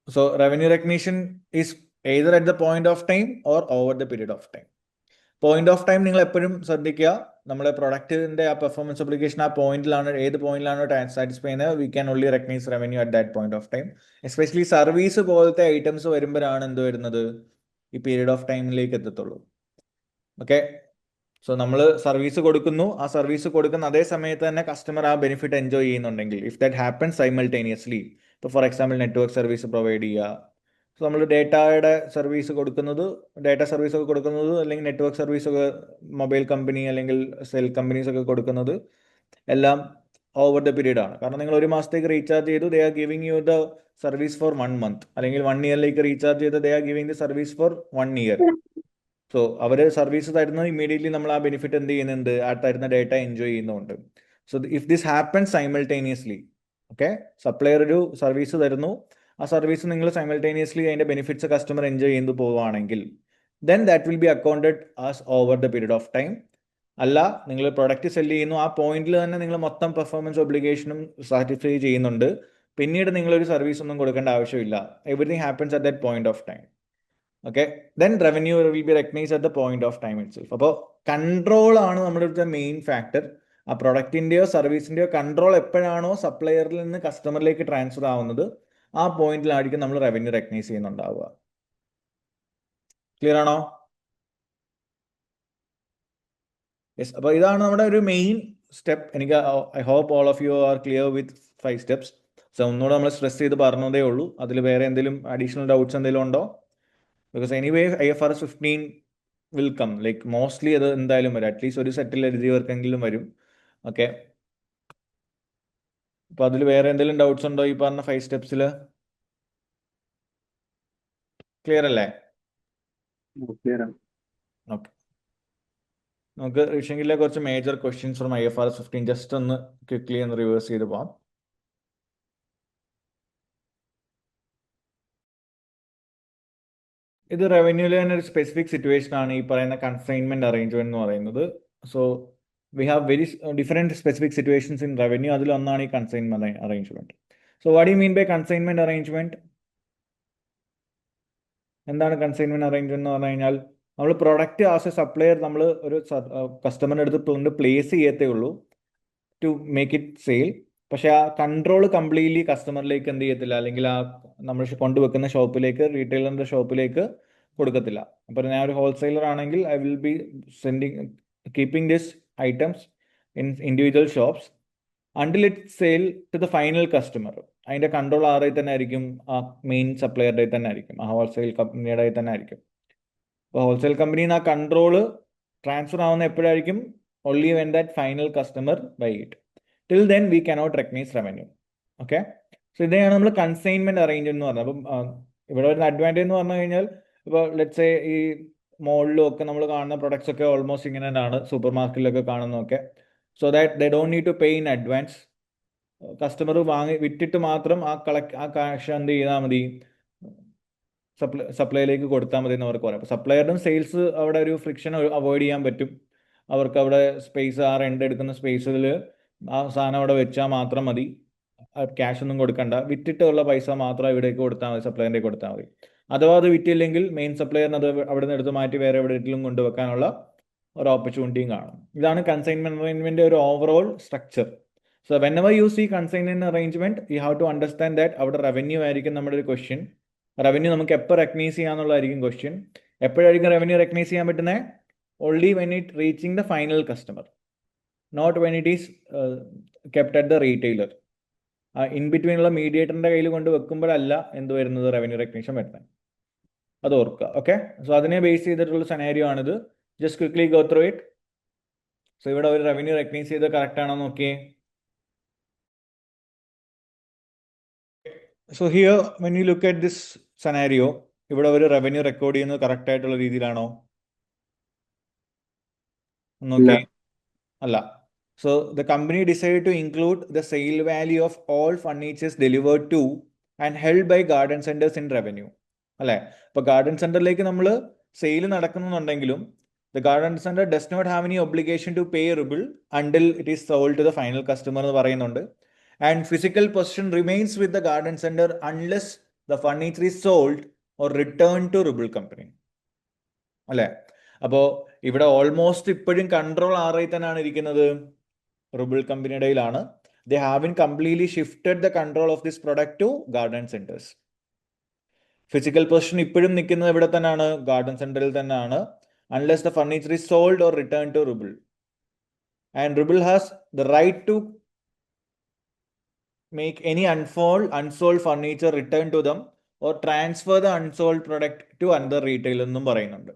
so revenue recognition is either at the point of time or over the period of time. Point of time നിങ്ങൾ എപ്പോഴും ശ്രദ്ധിക്കുക, നമ്മുടെ പ്രൊഡക്റ്റിന്റെ ആ പെർഫോമൻസ് ഒബ്ലിഗേഷൻ ആ പോയിന്റിലാണ്, ഏത് പോയിന്റിലാണോ സാറ്റിസ്ഫൈ ചെയ്യുന്നത്, we can only recognise revenue at that point of time. Especially service പോലത്തെ ഐറ്റംസ് വരുമ്പോഴാണ് എന്ത് വരുന്നത്, ഈ പീരീഡ് ഓഫ് ടൈമിലേക്ക് എത്തത്തുള്ളൂ. ഓക്കെ, സോ നമ്മൾ സർവീസ് കൊടുക്കുന്നു, ആ സർവീസ് കൊടുക്കുന്ന അതേ സമയത്ത് തന്നെ കസ്റ്റമർ ആ ബെനിഫിറ്റ് എൻജോയ് ചെയ്യുന്നുണ്ടെങ്കിൽ, ഇഫ് ദാറ്റ് ഹാപ്പൻസ് സൈമൾട്ടേനിയസ്ലി, ഇപ്പോൾ for example network service provide ചെയ്യുക, സോ നമ്മൾ ഡേറ്റയുടെ സർവീസ് കൊടുക്കുന്നത്, ഡേറ്റ സർവീസ് ഒക്കെ കൊടുക്കുന്നത്, അല്ലെങ്കിൽ നെറ്റ്വർക്ക് സർവീസ് ഒക്കെ മൊബൈൽ കമ്പനി അല്ലെങ്കിൽ സെൽ കമ്പനീസ് ഒക്കെ കൊടുക്കുന്നത് എല്ലാം ഓവർ ദ പീരീഡ് ആണ്. കാരണം നിങ്ങൾ ഒരു മാസത്തേക്ക് റീചാർജ് ചെയ്തു, they are giving you the service for 1 month, അല്ലെങ്കിൽ 1 ഇയറിലേക്ക് റീചാർജ് ചെയ്ത് they are giving the service for 1 year. So അവർ സർവീസ് തരുന്നത് ഇമ്മീഡിയറ്റ്ലി നമ്മൾ ആ ബെനിഫിറ്റ് എന്ത് ചെയ്യുന്നുണ്ട്, ആ തരുന്ന ഡേറ്റ എൻജോയ് ചെയ്യുന്നുണ്ട്. So if this happens simultaneously, okay, supplier ഒരു സർവീസ് തരുന്നു, ആ സർവീസ് നിങ്ങൾ സൈമൾട്ടേനിയസ്ലി അതിന്റെ ബെനിഫിറ്റ്സ് കസ്റ്റമർ എൻജോയ് ചെയ്തു പോവുകയാണെങ്കിൽ, then that will be accounted as over the period of time. അല്ല, നിങ്ങൾ പ്രൊഡക്റ്റ് സെല് ചെയ്യുന്നു, ആ പോയിന്റിൽ തന്നെ നിങ്ങൾ മൊത്തം പെർഫോമൻസ് ഒബ്ലിഗേഷനും സാറ്റിസ്ഫൈ ചെയ്യുന്നുണ്ട്, പിന്നീട് നിങ്ങളൊരു സർവീസ് ഒന്നും കൊടുക്കേണ്ട ആവശ്യമില്ല, everything happens at that point of time. Okay, then revenue will be recognised at the point of time itself. അപ്പോൾ കൺട്രോൾ ആണ് നമ്മുടെ ഇവിടുത്തെ മെയിൻ ഫാക്ടർ. ആ പ്രൊഡക്റ്റിന്റെയോ സർവീസിന്റെയോ കൺട്രോൾ എപ്പോഴാണോ സപ്ലയറിൽ നിന്ന് കസ്റ്റമറിലേക്ക് ട്രാൻസ്ഫർ ആവുന്നത്, ആ പോയിന്റിലായിരിക്കും നമ്മൾ റവന്യൂ റെക്കഗ്നൈസ് ചെയ്യുന്നുണ്ടാവുക. ക്ലിയർ ആണോ? യെസ്. അപ്പോൾ ഇതാണ് നമ്മുടെ ഒരു മെയിൻ സ്റ്റെപ്പ്. എനിക്ക് I hope all of you are clear with 5 steps. So ഒന്നുകൂടെ നമ്മൾ സ്ട്രെസ് ചെയ്ത് പറഞ്ഞതേ ഉള്ളൂ. അതിൽ വേറെ എന്തെങ്കിലും അഡീഷണൽ ഡൗട്ട്സ് എന്തെങ്കിലും ഉണ്ടോ? Because anyway IFRS 15 will come, like mostly അത് എന്തായാലും വരും, അറ്റ്ലീസ്റ്റ് ഒരു സെറ്റിൽ എഴുതിയവർക്കെങ്കിലും വരും. ഓക്കെ, അപ്പൊ അതിൽ വേറെ എന്തെങ്കിലും ഡൗട്ട്സ് ഉണ്ടോ ഈ പറഞ്ഞ 5 സ്റ്റെപ്സിൽ? ക്ലിയർ അല്ലേ? ക്ലിയർ ആണ്. ഓക്കെ, നമുക്ക് റിവിഷനിലെ കുറച്ച് major questions from IFRS 15 just ഒന്ന് ക്വിക്ലി ഒന്ന് റിവേഴ്സ് ചെയ്ത് പോവാം. ഇത് റവന്യൂവിലെ തന്നെ ഒരു സ്പെസിഫിക് സിറ്റുവേഷൻ ആണ് ഈ പറയുന്ന കൺസൈൻമെന്റ് അറേഞ്ച്മെന്റ് എന്ന് പറയുന്നത്. So we have very different specific situations in revenue. അതിലൊന്നാണ് ഈ consignment arrangement. So what you mean by consignment arrangement? എന്താണ് കൺസൈൻമെന്റ് അറേഞ്ച്മെന്റ് എന്ന് പറഞ്ഞു കഴിഞ്ഞാൽ, നമ്മൾ പ്രൊഡക്റ്റ് ആസ് എ സപ്ലയർ നമ്മൾ ഒരു കസ്റ്റമറിന്റെ അടുത്ത് പ്ലേസ് ചെയ്യത്തേ ഉള്ളൂ ടു മേക്ക് ഇറ്റ് സെയിൽ. പക്ഷെ ആ കൺട്രോൾ കംപ്ലീറ്റ്ലി കസ്റ്റമറിലേക്ക് എന്ത് ചെയ്യത്തില്ല, അല്ലെങ്കിൽ ആ നമ്മൾ കൊണ്ടുവെക്കുന്ന ഷോപ്പിലേക്ക്, റീറ്റെയിലറിന്റെ ഷോപ്പിലേക്ക് കൊടുക്കത്തില്ല. അപ്പോൾ ഞാൻ ഒരു ഹോൾസെയിലർ ആണെങ്കിൽ I will be keeping this items in individual shops until it sale to the final customer. അതിന്റെ കൺട്രോൾ ആരുടെ തന്നെ ആയിരിക്കും? ആ മെയിൻ സപ്ലയറുടെ തന്നെ ആയിരിക്കും, ആ ഹോൾസെയിൽ കമ്പനിയുടെ തന്നെ ആയിരിക്കും. അപ്പോൾ ഹോൾസെയിൽ കമ്പനിയിൽ നിന്ന് ആ കൺട്രോള് ട്രാൻസ്ഫർ ആവുന്ന എപ്പോഴായിരിക്കും? only when that final customer buy it. Till then we cannot recognize revenue. Okay, so ഇതാണ് നമ്മൾ കൺസൈൻമെന്റ് അറേഞ്ച്മെന്റ് എന്ന് പറഞ്ഞത്. അപ്പം ഇവിടെ വരുന്ന അഡ്വാൻറ്റേജ് എന്ന് പറഞ്ഞു കഴിഞ്ഞാൽ, ഇപ്പോൾ ലെറ്റ്സ് സേ ഈ മോളിലും ഒക്കെ നമ്മൾ കാണുന്ന പ്രൊഡക്ട്സ് ഒക്കെ ഓൾമോസ്റ്റ് ഇങ്ങനെ തന്നെയാണ് സൂപ്പർ മാർക്കറ്റിലൊക്കെ കാണുന്നതൊക്കെ. So that they don't need to pay in advance. Customer വിറ്റിട്ട് മാത്രം ആ കാശ് എന്ത് ചെയ്താൽ മതി, സപ്ലൈയിലേക്ക് കൊടുത്താൽ മതി എന്ന് അവർക്ക് പറയാം. അപ്പോൾ സപ്ലയറും സെയിൽസ് അവിടെ ഒരു ഫ്രിക്ഷൻ അവോയ്ഡ് ചെയ്യാൻ പറ്റും. അവർക്ക് അവിടെ സ്പേസ്, ആ റെന്റ് എടുക്കുന്ന സ്പേസിൽ ആ സാധനം അവിടെ വെച്ചാൽ മാത്രം മതി, ക്യാഷ് ഒന്നും കൊടുക്കണ്ട, വിറ്റിട്ടുള്ള പൈസ മാത്രം ഇവിടേക്ക് കൊടുത്താൽ മതി, സപ്ലയറിൻ്റെ കൊടുത്താൽ മതി. അഥവാ അത് വിറ്റില്ലെങ്കിൽ മെയിൻ സപ്ലയറിന് അത് അവിടെ നിന്ന് എടുത്ത് മാറ്റി വേറെ എവിടെയെങ്കിലും കൊണ്ടുവെക്കാനുള്ള ഒരു ഓപ്പർച്യൂണിറ്റിയും കാണും. ഇതാണ് കൺസൈൻമെന്റ് അറേഞ്ച്മെന്റ് ഒരു overall structure. So whenever you see consignment arrangement, you have to understand that അവിടെ റവന്യൂ ആയിരിക്കും നമ്മുടെ ഒരു ക്വസ്റ്റ്യൻ. റവന്യൂ നമുക്ക് എപ്പോൾ റെക്കഗ്നൈസ് ചെയ്യാന്നുള്ളതായിരിക്കും ക്വസ്റ്റ്യൻ. എപ്പോഴായിരിക്കും റവന്യൂ റെക്കഗ്നൈസ് ചെയ്യാൻ പറ്റുന്നത്? only when it reaching the final customer, not when it is kept at the retailer. In between ഉള്ള മീഡിയേറ്ററിന്റെ കയ്യിൽ കൊണ്ട് വെക്കുമ്പോഴല്ല എന്ത് വരുന്നത്, റവന്യൂ റെക്കഗ്നിഷൻ വരുന്നത്. അത് ഓർക്കുക. ഓക്കെ, സോ അതിനെ ബേസ് ചെയ്തിട്ടുള്ള സെനാരിയോ ആണിത്. Just quickly go through it. So ഇവിടെ ഒരു റവന്യൂ റെക്കഗ്നൈസ് ചെയ്ത് കറക്റ്റ് ആണോ നോക്കിയേ. So here, when you look at this scenario, ഇവിടെ ഒരു റവന്യൂ റെക്കോർഡ് ചെയ്യുന്നത് കറക്റ്റ് ആയിട്ടുള്ള രീതിയിലാണോ? നോക്കിയേ, അല്ല. So the company decided to include the sale value of all furnitures delivered to and held by garden centers in revenue. അല്ലേ? ഇപ്പൊ garden സെന്ററിലേക്ക് നമ്മൾ സെയിൽ നടക്കുന്നുണ്ടെങ്കിലും the garden center does not have any obligation to pay ruble until it is sold to the final customer എന്ന് പറയുന്നുണ്ട്. And physical possession remains with the garden center unless the furniture is sold or returned to ruble company. അല്ലേ? അപ്പോൾ ഇവിടെ almost ഇപ്പോഴും control ആരായി തന്നെയാണ് ഇരിക്കുന്നത്? റുബിൾ കമ്പനിയുടെ കയ്യിലാണ്. They haven't completely shifted the control of this product to garden centers. Physical position ഇപ്പോഴും നിൽക്കുന്നത് ഇവിടെ തന്നെയാണ്, ഗാർഡൻ സെന്ററിൽ തന്നെയാണ്, unless the furniture is sold or returned to ruble. And ruble has the right to make any unsold furniture return to them or transfer the unsold product to another retailer എന്നും പറയുന്നുണ്ട്.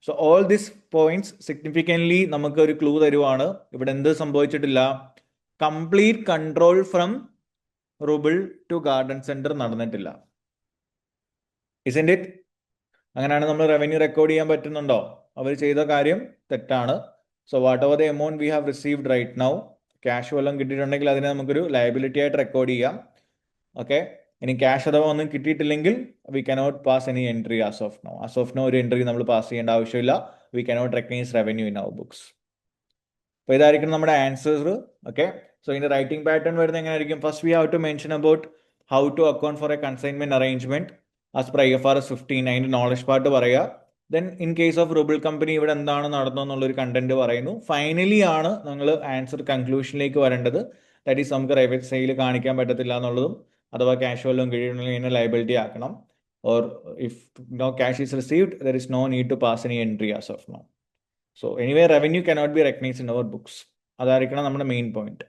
So all these points significantly നമുക്ക് ഒരു clue തരുവാണ്. ഇവിടെ എന്ത് സംഭവിച്ചിട്ടില്ല? Complete control from Ruble to garden centre നടന്നിട്ടില്ല. Isn't it? അങ്ങനെയാണ് നമ്മൾ റവന്യൂ റെക്കോർഡ് ചെയ്യാൻ പറ്റുന്നുണ്ടോ? അവർ ചെയ്ത കാര്യം തെറ്റാണ്. So whatever the amount we have received right now, cash വല്ലതും കിട്ടിയിട്ടുണ്ടെങ്കിൽ അതിനെ നമുക്കൊരു ലയബിലിറ്റി ആയിട്ട് റെക്കോർഡ് ചെയ്യാം. ഓക്കെ, ഇനി ക്യാഷ് അഥവാ ഒന്നും കിട്ടിയിട്ടില്ലെങ്കിൽ we cannot pass any entry as of now. As of now ഒരു എൻട്രി നമ്മൾ പാസ് ചെയ്യേണ്ട ആവശ്യമില്ല. We cannot recognise revenue in our books. അപ്പോൾ ഇതായിരിക്കും നമ്മുടെ ആൻസേഴ്സ്. ഓക്കെ, സോ ഇതിന്റെ റൈറ്റിംഗ് പാറ്റേൺ വരുന്നത് എങ്ങനെയായിരിക്കും? First we have to mention about how to account for a consignment arrangement as per IFRS 15. അതിന്റെ നോളജ് പാർട്ട് പറയുക. Then in case of Ruble company ഇവിടെ എന്താണ് നടന്നതെന്നുള്ളൊരു കണ്ടന്റ് പറയുന്നു. ഫൈനലി ആണ് നിങ്ങൾ ആൻസർ കൺക്ലൂഷനിലേക്ക് വരേണ്ടത്. ദാറ്റ് ഈസ് നമുക്ക് റൈറ്റ് സെയിൽ കാണിക്കാൻ പറ്റത്തില്ല എന്നുള്ളതും, അഥവാ ക്യാഷ് വല്ലതും കിട്ടിയിട്ടുണ്ടെങ്കിൽ ഇതിനെ ലയബിലിറ്റി ആക്കണം. Or if no cash is received there is no need to pass any entry as of now. So anyway revenue cannot be recognised in our books. അതായിരിക്കണം നമ്മുടെ മെയിൻ പോയിന്റ്.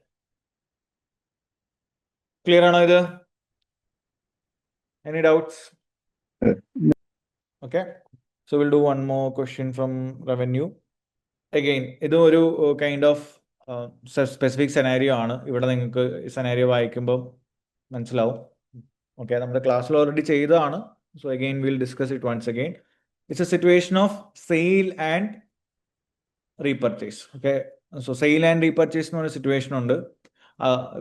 ക്ലിയർ ആണോ ഇത്? Any doubts? Okay, so we'll do one more question from revenue. Again, ഇത് ഒരു kind of specific scenario ആണ്. ഇവിടെ നിങ്ങൾക്ക് scenario വായിക്കുമ്പോൾ മനസ്സിലാവും. ഓക്കെ, നമ്മുടെ ക്ലാസ്സിൽ ഓൾറെഡി ചെയ്തതാണ്. So again will discuss it once again. It's a situation of sale and repurchase. Okay, so sale and repurchase എന്ന് പറഞ്ഞ സിറ്റുവേഷൻ ഉണ്ട്.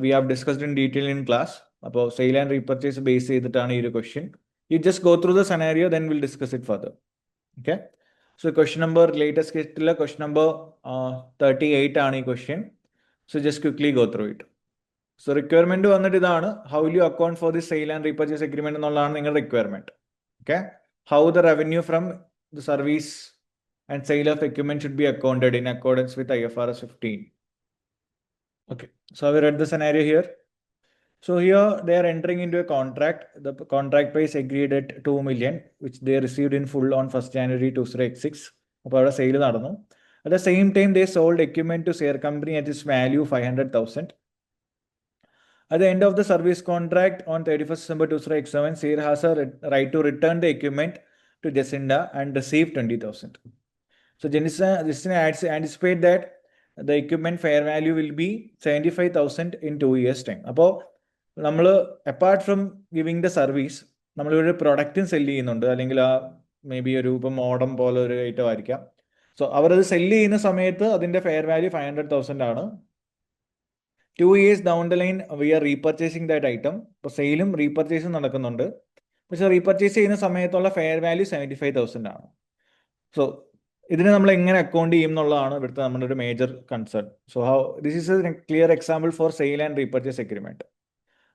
We have discussed in detail in class. അപ്പോൾ സെയിൽ ആൻഡ് റീപർച്ചേസ് ബേസ് ചെയ്തിട്ടാണ് ഈ ഒരു question. You just go through the scenario, then we'll discuss it further. Okay, so question number latest question number 38 ആണ് ഈ question. So just quickly go through it. So requirement വന്നിട്ട് ഇതാണ്, how will you account for the sale and repurchase agreement എന്നുള്ളതാണ് നിങ്ങളുടെ requirement. Okay, how the revenue from the service and sale of equipment should be accounted in accordance with IFRS 15. Okay, so have you read the scenario here? So here they are entering into a contract. The contract price agreed at 2 million, which they received in full on 1st January 2006. അപ്പോൾ അവിടെ sale നടന്നു. At the same time, they sold equipment to Seir company at its value 500,000. At the end of the service contract on 31st December 2007, Seir has a right to return the equipment to Jacinda and receive 20,000. So Jacinda anticipate that the equipment fair value will be 75,000 in 2 years time. അപ്പോൾ നമ്മൾ apart from giving the service നമ്മളൊരു പ്രൊഡക്റ്റും cell ചെയ്യുന്നുണ്ട്, അല്ലെങ്കിൽ ആ may be ഒരു ഇപ്പം modem പോലെ ഒരു ഐറ്റം ആയിരിക്കാം. സോ അവരത് സെല്ല് ചെയ്യുന്ന സമയത്ത് അതിൻ്റെ ഫെയർ വാല്യൂ 500,000 ആണ്. 2 years down the line we are repurchasing that item. ഇപ്പോൾ സെയിലും റീപർച്ചേസും നടക്കുന്നുണ്ട്. പക്ഷെ റീപർച്ചേസ് ചെയ്യുന്ന സമയത്തുള്ള ഫെയർ വാല്യൂ 75,000 ആണ്. സോ ഇതിനെ നമ്മൾ എങ്ങനെ അക്കൗണ്ട് ചെയ്യും എന്നുള്ളതാണ് ഇവിടുത്തെ നമ്മുടെ ഒരു major concern. So how this is a clear example for sale and repurchase agreement.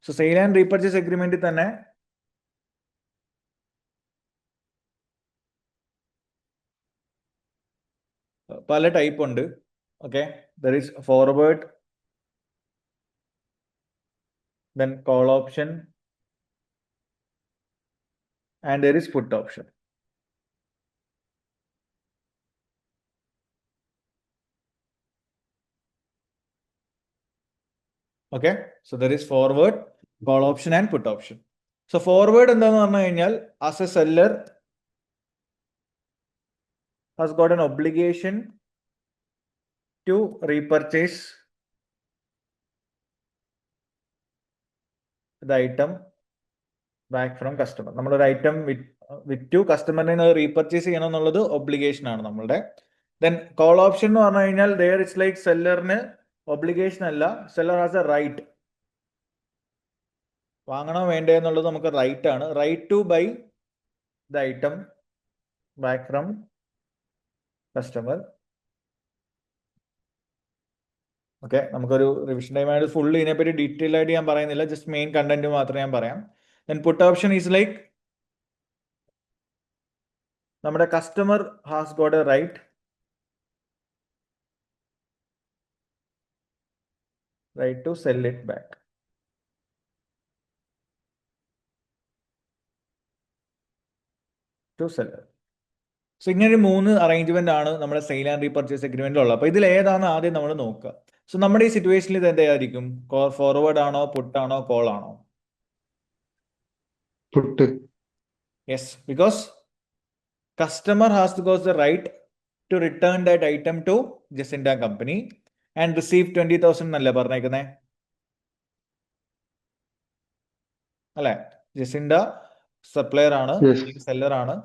So sale and repurchase എഗ്രിമെന്റിൽ തന്നെ പല ടൈപ്പ് ഉണ്ട്. Okay, there is forward, then call option, and there is put option. Okay, so there is forward, call option and put option. So forward എന്താന്ന് പറഞ്ഞു കഴിഞ്ഞാൽ as a seller has got an obligation to repurchase the item back from customer. നമ്മളൊരു item വിറ്റു, കസ്റ്റമറിനെ repurchase ചെയ്യണം എന്നുള്ളത് obligation ആണ് നമ്മളുടെ. Then call option എന്ന് പറഞ്ഞു കഴിഞ്ഞാൽ ദെയർ ഇറ്റ്സ് ലൈക്ക് സെല്ലറിന് ഒബ്ലിഗേഷൻ അല്ല, സെല്ലർ ഹാസ് എ റൈറ്റ്. വാങ്ങണോ വേണ്ടേ എന്നുള്ളത് നമുക്ക് റൈറ്റ് ആണ്. Right to buy the item back from customer. Okay, നമുക്കൊരു റിവിഷൻ ടൈം ആയിട്ട് ഫുള്ള് ഇതിനെപ്പറ്റി ഡീറ്റെയിൽ ആയിട്ട് ഞാൻ പറയുന്നില്ല, ജസ്റ്റ് മെയിൻ കണ്ടന്റ് മാത്രമേ ഞാൻ പറയാം. Then put option is like നമ്മുടെ customer has got a right to sell it back. To seller. So ഇങ്ങനെ 3 അറേഞ്ച്മെന്റ് ആണ് നമ്മുടെ സെയിൽ ആൻഡ് റീപർച്ചേസ് അഗ്രിമെന്റിലുള്ളത്. അപ്പൊ ഇതിൽ ഏതാണ് ആദ്യം നമ്മൾ നോക്കുക. സോ നമ്മുടെ ഈ സിറ്റുവേഷനിൽ ഇത് എന്തായിരിക്കും? ഫോർവേഡ് ആണോ, പുട്ട് ആണോ, കോൾ ആണോ? Put. Yes, because customer has goes the right to return that item to Jacinda company and receive 20,000 എന്നല്ലേ പറഞ്ഞേക്കുന്നേ? അല്ലെ? ജസിൻഡ സപ്ലയർ ആണ്, Yes. സെല്ലർ ആണ്.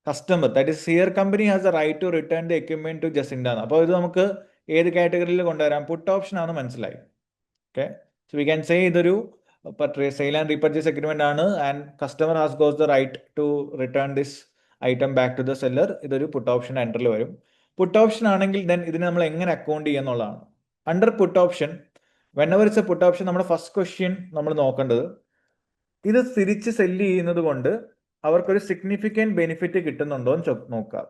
Customer, that is Sear company has a right to return the equipment to Jacinda. അപ്പോൾ ഇത് നമുക്ക് ഏത് കാറ്റഗറിയിൽ കൊണ്ടുവരാം? പുട്ട് ഓപ്ഷൻ ആണ്, മനസ്സിലായി. Okay, so we can say ഇതൊരു സെയിൽ ആൻഡ് റീപർച്ചേസ് അഗ്രിമെന്റ് ആണ് and customer has goes the right to return this item back to the seller. ഇതൊരു പുട്ട് ഓപ്ഷൻ എൻട്രിൽ വരും. പുട്ട് ഓപ്ഷൻ ആണെങ്കിൽ ദെൻ ഇതിനെ നമ്മൾ എങ്ങനെ അക്കൗണ്ട് ചെയ്യുന്നുള്ളതാണ്. Under put option, whenever it's a put option, നമ്മുടെ first question നമ്മൾ നോക്കേണ്ടത് ഇത് തിരിച്ച് സെല്ല് ചെയ്യുന്നത് കൊണ്ട് അവർക്കൊരു സിഗ്നിഫിക്കൻറ്റ് ബെനിഫിറ്റ് കിട്ടുന്നുണ്ടോ എന്ന് നോക്കുക.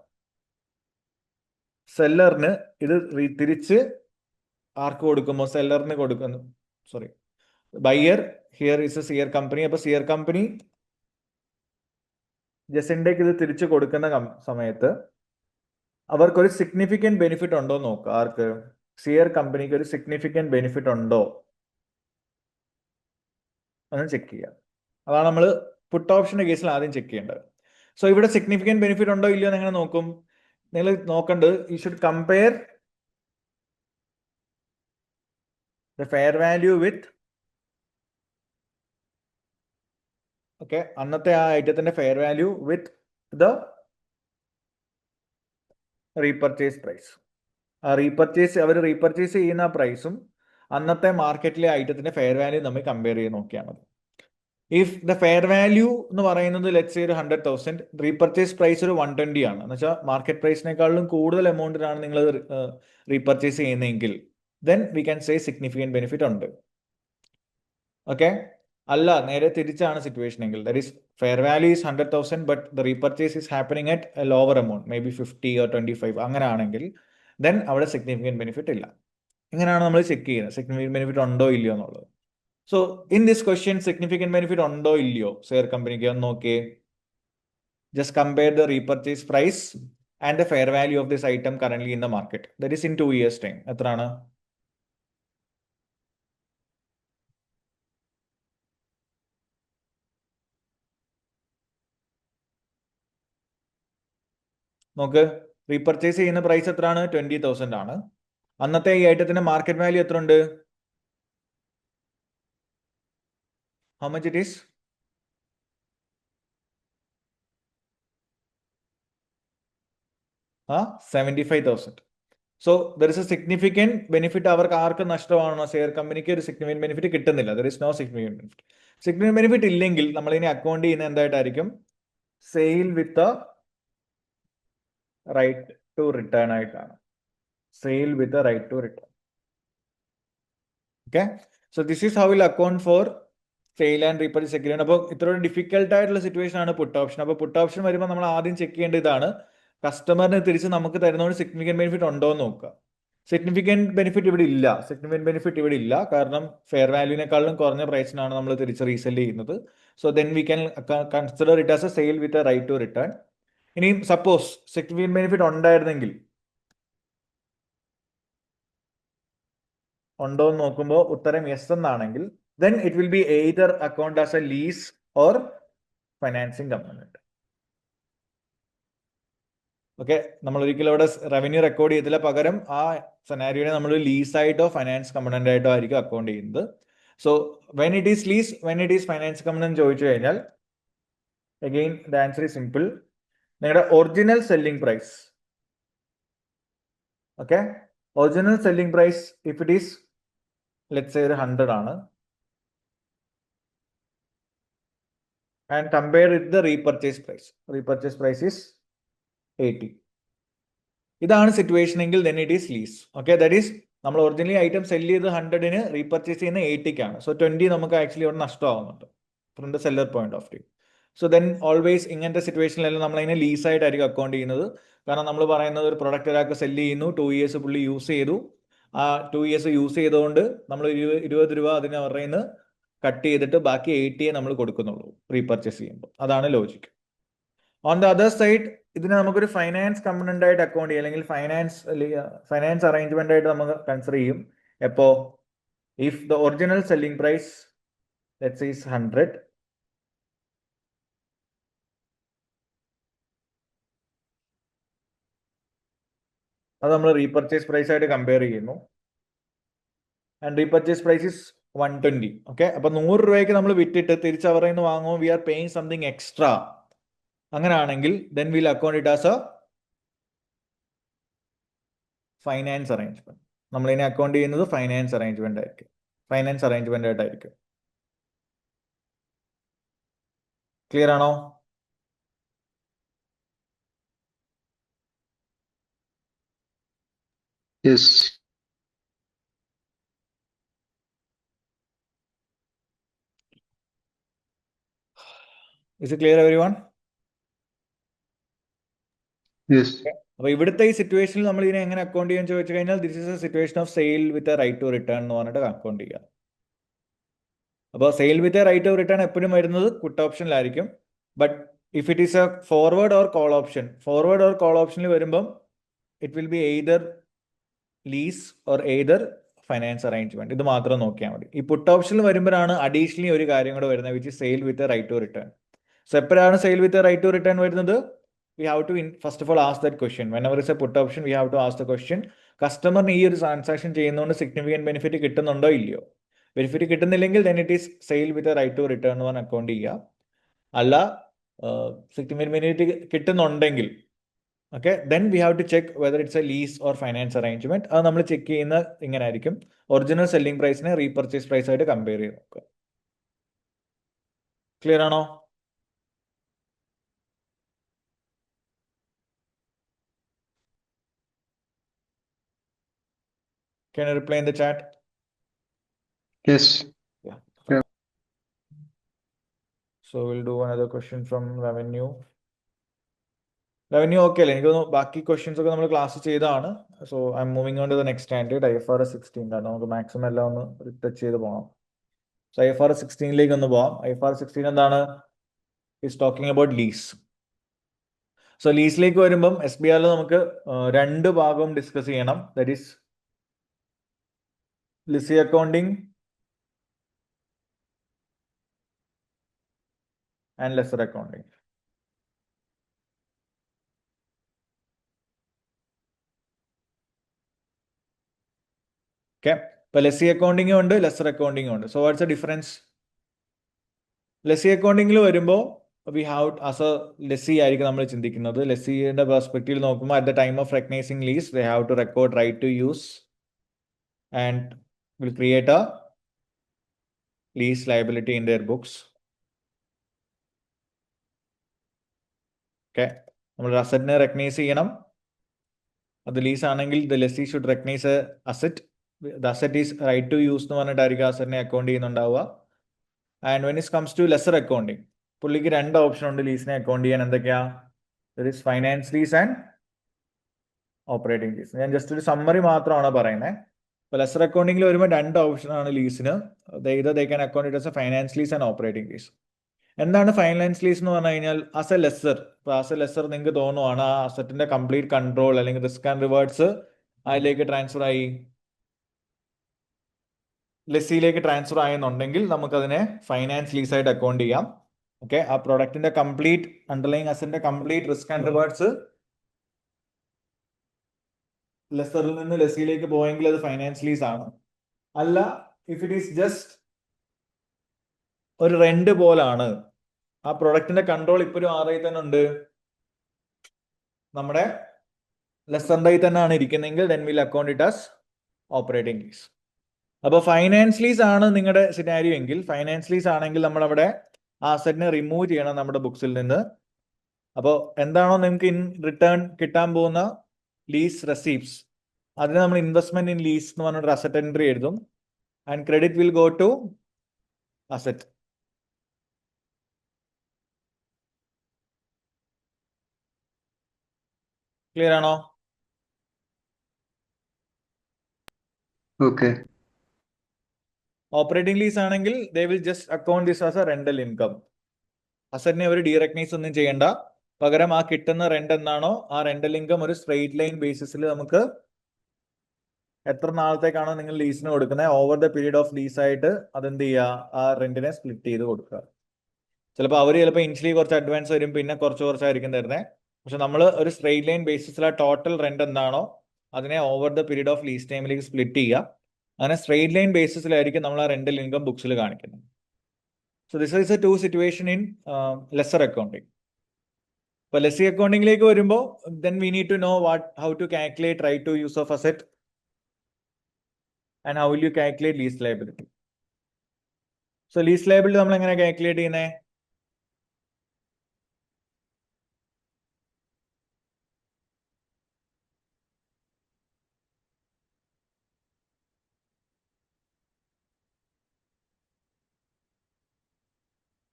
സെല്ലറിന് ഇത് തിരിച്ച് ആർക്ക് കൊടുക്കുമ്പോൾ സെല്ലറിന് കൊടുക്കുന്നു, sorry, buyer here is a Sear company. അപ്പൊ സിയർ കമ്പനി ജസിൻഡയ്ക്ക് ഇത് തിരിച്ചു കൊടുക്കുന്ന സമയത്ത് അവർക്കൊരു സിഗ്നിഫിക്കൻറ്റ് ബെനിഫിറ്റ് ഉണ്ടോ എന്ന് നോക്കുക. ആർക്ക്? സിയർ കമ്പനിക്ക് ഒരു സിഗ്നിഫിക്കൻറ്റ് ബെനിഫിറ്റ് ഉണ്ടോ എന്ന് ചെക്ക് ചെയ്യുക. അതാണ് നമ്മൾ പുട്ട് ഓപ്ഷന്റെ കേസിൽ ആദ്യം ചെക്ക് ചെയ്യേണ്ടത്. സോ ഇവിടെ സിഗ്നിഫിക്കൻറ്റ് ബെനിഫിറ്റ് ഉണ്ടോ ഇല്ലയോ എന്ന് എങ്ങനെ നോക്കും? നിങ്ങൾ നോക്കേണ്ടത് you should compare the fair value with, okay, അന്നത്തെ ആ ഐറ്റത്തിന്റെ fair value with the repurchase price. ആ അവർ റീപർച്ചേസ് ചെയ്യുന്ന പ്രൈസും അന്നത്തെ മാർക്കറ്റിലെ ഐറ്റത്തിന്റെ ഫെയർ വാല്യൂ നമ്മൾ കമ്പയർ ചെയ്ത് നോക്കിയാൽ മതി. ഇഫ് ദ ഫെയർ വാല്യൂ എന്ന് പറയുന്നത് ലെറ്റ്സ് സേ ഒരു 100,000, റീപർച്ചേസ് പ്രൈസ് ഒരു 120 ആണ് എന്ന് വെച്ചാൽ മാർക്കറ്റ് പ്രൈസിനേക്കാളും കൂടുതൽ എമൗണ്ടിനാണ് നിങ്ങൾ റീപർച്ചേസ് ചെയ്യുന്നതെങ്കിൽ then we can say significant benefit ഉണ്ട്. ഓക്കെ, അല്ല നേരെ തിരിച്ചാണ് സിറ്റുവേഷൻ എങ്കിൽ, that is fair value is 100,000 but the repurchase is happening at A lower amount, may be 50 or 25, അങ്ങനെ ആണെങ്കിൽ ദെൻ അവിടെ സിഗ്നിഫിക്കൻറ്റ് ബെനിഫിറ്റ് ഇല്ല. ഇങ്ങനെയാണ് നമ്മൾ ചെക്ക് ചെയ്യുന്നത് സിഗ്നിഫിക്കൻറ്റ് ബെനിഫിറ്റ് ഉണ്ടോ ഇല്ലയോ എന്നുള്ളത്. So in this question significant benefit ഉണ്ടോ ഇല്ലയോ സെയർ കമ്പനിക്ക് ഒന്ന് നോക്കിയേ. Just compare the repurchase price and the fair value of this item currently in the market, that is in 2 years time. എത്രയാണ്? നോക്ക്, റീപർച്ചേസ് ചെയ്യുന്ന പ്രൈസ് എത്രയാണ്? 20,000 ആണ്. അന്നത്തെ ഈ ഐറ്റത്തിന്റെ മാർക്കറ്റ് വാല്യൂ എത്ര ഉണ്ട്? How much it is? ആ 75,000. So there is a significant benefit. അവർക്ക് ആർക്കും നഷ്ടമാണോ? ഷെയർ കമ്പനിക്ക് ഒരു സിഗ്നിഫിക്കൻറ്റ് ബെനിഫിറ്റ് കിട്ടുന്നില്ല. There is no significant benefit. Significant benefit ഇല്ലെങ്കിൽ നമ്മൾ ഇനി അക്കൗണ്ട് ചെയ്യുന്ന എന്തായിട്ടായിരിക്കും? Sale with right to return ആയിട്ടാണ്. Sale with right to return. Okay, so this is how will account for sale and repurchase agreement. അപ്പോൾ ഇത്രയും difficult ആയിട്ടുള്ള situation ആണ് പുട്ട് ഓപ്ഷൻ. അപ്പോൾ പുട്ട് ഓപ്ഷൻ വരുമ്പോൾ നമ്മൾ ആദ്യം ചെക്ക് ചെയ്യേണ്ട ഇതാണ്, കസ്റ്റമറിന് തിരിച്ച് നമുക്ക് തരുന്നതുകൊണ്ട് സിഗ്നിഫിക്കൻറ്റ് ബെനിഫിറ്റ് ഉണ്ടോ എന്ന് നോക്കുക. സിഗ്നിഫിക്കൻറ്റ് ബെനിഫിറ്റ് ഇവിടെ ഇല്ല. സിഗ്നിഫിക്കൻറ്റ് ബെനിഫിറ്റ് ഇവിടെ ഇല്ല, കാരണം ഫെയർ വാല്യൂവിനേക്കാളും കുറഞ്ഞ പ്രൈസിനാണ് നമ്മൾ തിരിച്ച് റീസെല് ചെയ്യുന്നത്. So then we can consider it as a sale with a right to return. ഇനി സപ്പോസ് സിഗ്നിഫിക്കൻറ്റ് ബെനിഫിറ്റ് ഉണ്ടായിരുന്നെങ്കിൽ ഉണ്ടോ എന്ന് നോക്കുമ്പോൾ ഉത്തരം യെസ് എന്നാണെങ്കിൽ then it will be either account as a lease or financing component. Okay, നമ്മൾ ഒരിക്കലും അവിടെ റവന്യൂ റെക്കോർഡ് ചെയ്തില്ല, പകരം ആ സെനാരിയോനെ നമ്മൾ ലീസ് ആയിട്ടോ ഫൈനാൻസ് കമ്പണന്റ് ആയിട്ടോ ആയിരിക്കും അക്കൗണ്ട് ചെയ്യുന്നത്. So when it is lease, when it is finance company ചോദിച്ചു കഴിഞ്ഞാൽ again the answer is simple. നിങ്ങളുടെ original selling price, okay, original selling price if it is let's say 100 ആണ്, and compare with the repurchase price. Repurchase price is 80. ഇതാണ് situation എങ്കിൽ then it is lease. Okay, that is നമ്മൾ originally item cell ചെയ്ത് 100-ന് repurchase ചെയ്യുന്ന 80-ക്കാണ്. So 20 നമുക്ക് actually അവിടെ നഷ്ടമാവുന്നുണ്ട് from the seller point of view. So then always ഇങ്ങനത്തെ സിറ്റുവേഷനിലെല്ലാം നമ്മൾ അതിനെ ലീസായിട്ടായിരിക്കും അക്കൗണ്ട് ചെയ്യുന്നത്. കാരണം നമ്മൾ പറയുന്നത് ഒരു പ്രൊഡക്റ്റ് ഒരാൾക്ക് സെല് ചെയ്യുന്നു, 2 ഇയേഴ്സ് പുള്ളി യൂസ് ചെയ്തു, ആ 2 ഇയേഴ്സ് യൂസ് ചെയ്തുകൊണ്ട് നമ്മൾ 20 രൂപ അതിന് അവരുടെ നിന്ന് കട്ട് ചെയ്തിട്ട് ബാക്കി 80 നമ്മൾ കൊടുക്കുന്നുള്ളൂ റീപർച്ചേസ് ചെയ്യുമ്പോൾ. അതാണ് logic. On the other side ഇതിനെ നമുക്കൊരു ഫൈനാൻസ് കമ്പണന്റ് ആയിട്ട് അക്കൗണ്ട് ചെയ്യും, അല്ലെങ്കിൽ ഫൈനാൻസ് അറേഞ്ച്മെന്റ് ആയിട്ട് നമുക്ക് കൺസിഡർ ചെയ്യും. എപ്പോ if the original selling price let's say 100, അത് നമ്മൾ റീപർച്ചേസ് പ്രൈസ് ആയിട്ട് കമ്പയർ ചെയ്യുന്നു, and repurchase price is 120. Okay, അപ്പൊ 100 രൂപയ്ക്ക് നമ്മൾ വിറ്റിട്ട് തിരിച്ച് അവരുടെ നിന്ന് വാങ്ങുമ്പോൾ we are paying something extra. അങ്ങനെയാണെങ്കിൽ then we'll account it as a finance arrangement. നമ്മൾ ഇതിനെ അക്കൗണ്ട് ചെയ്യുന്നത് ഫൈനാൻസ് അറേഞ്ച്മെന്റ് ആയിരിക്കും, ഫൈനാൻസ് അറേഞ്ച്മെന്റ് ആയിട്ടായിരിക്കും. ക്ലിയർ ആണോ? Yes. Is it clear everyone? Yes. അപ്പൊ ഇവിടുത്തെ ഈ സിറ്റുവേഷനിൽ നമ്മൾ ഇതിനെ എങ്ങനെ അക്കൗണ്ട് ചെയ്യാൻ ചോദിച്ചു കഴിഞ്ഞാൽ this is a situation of sale with a right to return എന്ന് പറഞ്ഞിട്ട് അക്കൗണ്ട് ചെയ്യുക. അപ്പോൾ sale with a right to return എപ്പോഴും വരുന്നത് പുട്ട് ഓപ്ഷനിലായിരിക്കും. But if it is a forward or call option, forward or call ഓപ്ഷനിൽ വരുമ്പം it will be either lease or either finance arrangement. ഇത് മാത്രം നോക്കിയാൽ മതി. ഈ പുട്ട് ഓപ്ഷനിൽ വരുമ്പോഴാണ് അഡീഷണലി ഒരു കാര്യം കൂടെ വരുന്നത്, which is sale with a right to return. So എപ്പോഴാണ് sale with a right to return വരുന്നത്? We have to first of all ask that question. Whenever it's a put option, we have to ask the question, കസ്റ്റമറിന് ഈ ഒരു transaction ചെയ്യുന്നതുകൊണ്ട് significant benefit കിട്ടുന്നുണ്ടോ ഇല്ലയോ? Benefit കിട്ടുന്നില്ലെങ്കിൽ then it is sale with a right to return എന്ന് പറഞ്ഞ് account ചെയ്യുക. അല്ല സിഗ്നിഫിക്കൻറ്റ് ബെനിഫിറ്റ് കിട്ടുന്നുണ്ടെങ്കിൽ okay, then we have to check whether it's a lease or finance arrangement. അത് നമ്മൾ ചെക്ക് ചെയ്യുന്ന ഇങ്ങനെ ആയിരിക്കും, ഒറിജിനൽ സെല്ലിംഗ് പ്രൈസിനെ റീപർച്ചേസ് പ്രൈസ് ആയിട്ട് കമ്പയർ ചെയ്ത് നോക്കുക. ക്ലിയർ ആണോ? Can you reply in the chat? Yes. Yeah. Yeah. So we'll do another question from revenue. Revenue okay അല്ലേ? എനിക്ക് തോന്നുന്നു ബാക്കി ക്വസ്റ്റ്യൻസ് ഒക്കെ നമ്മൾ ക്ലാസ് ചെയ്തതാണ്. So I'm moving on to the next standard IFRS 16. കാരണം നമുക്ക് മാക്സിമം എല്ലാം ഒന്ന് ടച്ച് ചെയ്ത് പോകാം. സോ IFRS 16 ഒന്ന് പോവാം. IFRS 16 എന്താണ്? Is talking about lease. So ലീസിലേക്ക് വരുമ്പം SBR നമുക്ക് 2 ഭാഗവും ഡിസ്കസ് ചെയ്യണം. That is lessee accounting and lessor accounting. Okay, ഇപ്പൊ ലെസി അക്കൗണ്ടിങ്ങും ഉണ്ട്, ലെസർ അക്കൗണ്ടിങ്ങും ഉണ്ട്. So what's a difference? Lessee അക്കൗണ്ടിങ്ങിൽ വരുമ്പോൾ we have as a lessee ആയിരിക്കും നമ്മൾ ചിന്തിക്കുന്നത്. ലെസിയുടെ പെർസ്പെക്റ്റീവ് നോക്കുമ്പോൾ at the time of recognising lease they have to record right to use and will create a lease liability in there books. Okay, നമ്മൾ അസറ്റിനെ recognise ചെയ്യണം. അത് ലീസ് ആണെങ്കിൽ the lessee should recognise a asset. The asset is right to use എന്ന് പറഞ്ഞിട്ടായിരിക്കും അസറ്റിനെ account ചെയ്യുന്നുണ്ടാവുക. And when it comes to lessor accounting, പുള്ളിക്ക് 2 ഓപ്ഷൻ ഉണ്ട് ലീസിനെ അക്കൗണ്ട് ചെയ്യാൻ. എന്തൊക്കെയാ? There is finance lease and operating lease. ഞാൻ ജസ്റ്റ് ഒരു സമ്മറി മാത്രമാണ് പറയുന്നത്. ഇപ്പോൾ ലെസർ അക്കൗണ്ടിങ്ങിൽ വരുമ്പോൾ 2 ഓപ്ഷനാണ് ലീസിന്. They can account it as a finance lease and operating lease. എന്താണ് ഫൈനാൻസ് ലീസ് എന്ന് പറഞ്ഞു കഴിഞ്ഞാൽ ആസ് എ ലെസർ, ഇപ്പോൾ ആസ് എ ലെസർ നിങ്ങൾക്ക് തോന്നുവാണ് ആ അസറ്റിന്റെ കംപ്ലീറ്റ് കൺട്രോൾ അല്ലെങ്കിൽ റിസ്ക് ആൻഡ് റിവാർഡ്സ് അതിലേക്ക് ട്രാൻസ്ഫർ ആയി, ലെസിയിലേക്ക് ട്രാൻസ്ഫർ ആയെന്നുണ്ടെങ്കിൽ നമുക്കതിനെ ഫൈനാൻസ് ലീസ് ആയിട്ട് അക്കൗണ്ട് ചെയ്യാം. ഓക്കെ, ആ പ്രൊഡക്റ്റിന്റെ കംപ്ലീറ്റ് അണ്ടർലൈങ് അസറ്റിന്റെ കംപ്ലീറ്റ് റിസ്ക് ആൻഡ് റിവാർഡ്സ് ലെസറിൽ നിന്ന് ലെസിയിലേക്ക് പോയെങ്കിൽ അത് ഫൈനാൻസ് ലീസ് ആണ്. അല്ല, ഇഫ് ഇറ്റ് ഈസ് ജസ്റ്റ് ഒരു റെന്റ് പോലാണ്. ആ പ്രൊഡക്റ്റിന്റെ കൺട്രോൾ ഇപ്പോഴും ആരായി തന്നെ ഉണ്ട്, നമ്മുടെ ലെസറിന്റെ തന്നെയാണ് ഇരിക്കുന്നെങ്കിൽ then we'll account it as operating lease. അപ്പോൾ ഫൈനാൻസ് ലീസ് ആണ് നിങ്ങളുടെ സിനാരിയോ എങ്കിൽ, ഫൈനാൻസ് ലീസ് ആണെങ്കിൽ നമ്മൾ അവിടെ ആസെറ്റിനെ റിമൂവ് ചെയ്യണം നമ്മുടെ ബുക്സിൽ നിന്ന്. അപ്പോൾ എന്താണോ നിങ്ങൾക്ക് ഇൻ റിട്ടേൺ കിട്ടാൻ പോകുന്ന ലീസ് റെസീപ്റ്റ്സ്, അതിന് നമ്മൾ ഇൻവെസ്റ്റ്മെന്റ് ഇൻ ലീസ് എന്ന് പറഞ്ഞൊരു അസറ്റ് എൻട്രി എഴുതും. And credit will go to asset. Clear ആണോ? ഓക്കെ. ഓപ്പറേറ്റിംഗ് ലീസ് ആണെങ്കിൽ they will just account this as a rental income. അസറ്റിനെ അവർ ഡീറെക്കഗ്നൈസ് ഒന്നും ചെയ്യേണ്ട, പകരം ആ കിട്ടുന്ന റെന്റ് എന്താണോ ആ റെന്റൽ ഇൻകം ഒരു സ്ട്രെയിറ്റ് ലൈൻ ബേസിസിൽ നമുക്ക് എത്ര നാളത്തേക്കാണോ നിങ്ങൾ ലീസിന് കൊടുക്കുന്നത് over the period of lease ആയിട്ട് അതെന്ത് ചെയ്യുക, ആ റെന്റിനെ സ്പ്ലിറ്റ് ചെയ്ത് കൊടുക്കുക. ചിലപ്പോൾ അവർ ഇനിഷ്യലി കുറച്ച് അഡ്വാൻസ് വരും, പിന്നെ കുറച്ചായിരിക്കും തരുന്നത്. പക്ഷെ നമ്മൾ ഒരു സ്ട്രെയിറ്റ് ലൈൻ ബേസിസിൽ ആ ടോട്ടൽ റെന്റ് എന്താണോ അതിനെ over the period of lease ടൈമിലേക്ക് സ്പ്ലിറ്റ് ചെയ്യുക. അങ്ങനെ സ്ട്രെയിറ്റ് ലൈൻ ബേസിസിലായിരിക്കും നമ്മൾ ആ റെന്റൽ ഇൻകം ബുക്സിൽ കാണിക്കുന്നത്. So this is a two situation in lessor accounting. ഇപ്പോൾ ലെസ്സി അക്കൗണ്ടിങ്ങിലേക്ക് വരുമ്പോൾ then we need to know how to calculate right to use of asset and how will you calculate lease liability. So lease liability നമ്മൾ എങ്ങനെ calculate ചെയ്യുന്നത്?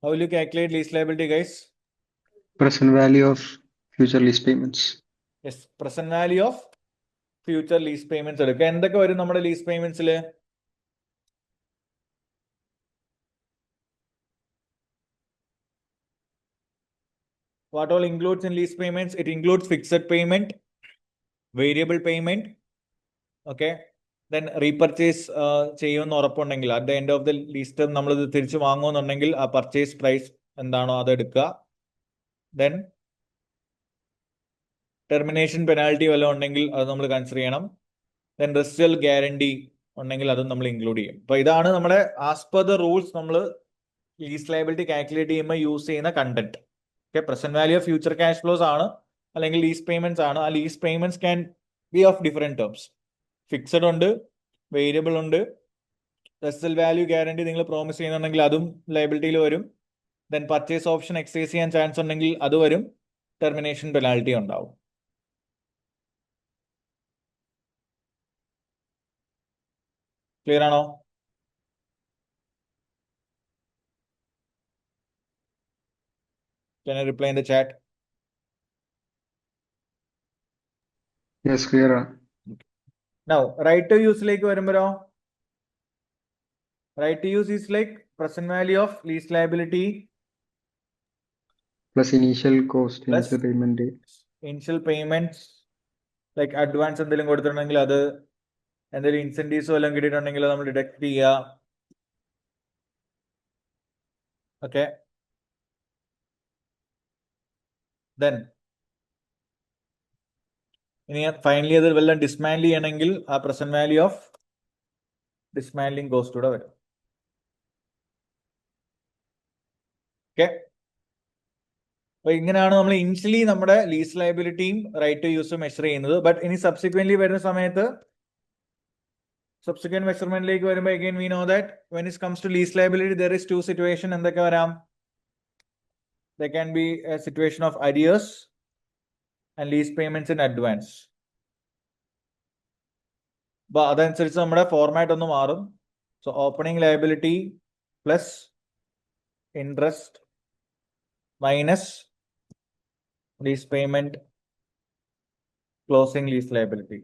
How will you calculate lease liability, guys? Present value of future lease payments. Yes, present value of future lease payments എടുക്കുക. എന്തൊക്കെ വരും നമ്മുടെ lease പേയ്മെന്റ്സിൽ? What all includes in lease payments? It includes fixed payment, variable payment, okay, then repurchase ചെയ്യുമെന്ന് ഉറപ്പുണ്ടെങ്കിൽ at the end of the lease term നമ്മൾ ഇത് തിരിച്ചു വാങ്ങുമെന്നുണ്ടെങ്കിൽ ആ പർച്ചേസ് പ്രൈസ് എന്താണോ അത് എടുക്കുക. ദെൻ ടെർമിനേഷൻ പെനാൽറ്റി വല്ലതും ഉണ്ടെങ്കിൽ അത് നമ്മൾ കൺസിഡർ ചെയ്യണം. ദെൻ റെസിഡ്വൽ ഗ്യാരണ്ടി ഉണ്ടെങ്കിൽ അതും നമ്മൾ ഇൻക്ലൂഡ് ചെയ്യും. അപ്പോൾ ഇതാണ് നമ്മുടെ ആസ് പെർ ദ റൂൾസ് നമ്മൾ ലീസ് ലയബിലിറ്റി കാൽക്കുലേറ്റ് ചെയ്യുമ്പോൾ യൂസ് ചെയ്യുന്ന content. Okay, present value of future cash flows ആണ്, അല്ലെങ്കിൽ ലീസ് പേയ്മെന്റ്സ് ആണ്. ആ lease payments can be of different terms. Fixed ഉണ്ട്, വേരിയബിൾ ഉണ്ട്. റെസിഡ്വൽ വാല്യൂ ഗ്യാരണ്ടി നിങ്ങൾ പ്രോമിസ് ചെയ്യുന്നുണ്ടെങ്കിൽ അതും ലയബിലിറ്റിയിൽ വരും. ദെൻ പർച്ചേസ് ഓപ്ഷൻ എക്സൈസ് ചെയ്യാൻ ചാൻസ് ഉണ്ടെങ്കിൽ അത് വരും. ടെർമിനേഷൻ പെനാൽറ്റി ഉണ്ടാവും. ക്ലിയർ ആണോ? Can I reply in the chat? Yes, clear. Now, right to use like വരുമ്പോഴോ, right to use is like present value of lease liability Plus initial cost, plus initial payment date. initial payments, like advance എന്തെങ്കിലും കൊടുത്തിട്ടുണ്ടെങ്കിൽ അത്, എന്തെങ്കിലും incentives വല്ലതും കിട്ടിയിട്ടുണ്ടെങ്കിൽ നമ്മൾ deduct ചെയ്യുക. Okay, then ഇനി ഫൈനലി അത് വല്ലതും ഡിസ്മാൻഡിൽ ചെയ്യണമെങ്കിൽ ആ present value of dismantling cost കൂടെ വരും. ഓക്കെ, അപ്പൊ ഇങ്ങനെയാണ് നമ്മൾ ഇനിഷ്യലി നമ്മുടെ ലീസ് ലയബിലിറ്റിയും റൈറ്റ് ടു യൂസും മെഷർ ചെയ്യുന്നത്. ബട്ട് ഇനി സബ്സിക്വന്റ്ലി വരുന്ന സമയത്ത്, സബ്സിക്വന്റ് മെഷർമെന്റിലേക്ക് വരുമ്പോൾ again we know that when it comes to lease liability there is two situation. എന്തൊക്കെ വരാം? There can be a situation of arrears and lease payments in advance. അപ്പൊ അതനുസരിച്ച് നമ്മുടെ ഫോർമാറ്റ് ഒന്ന് മാറും. So opening liability plus interest minus lease payment closing lease liability.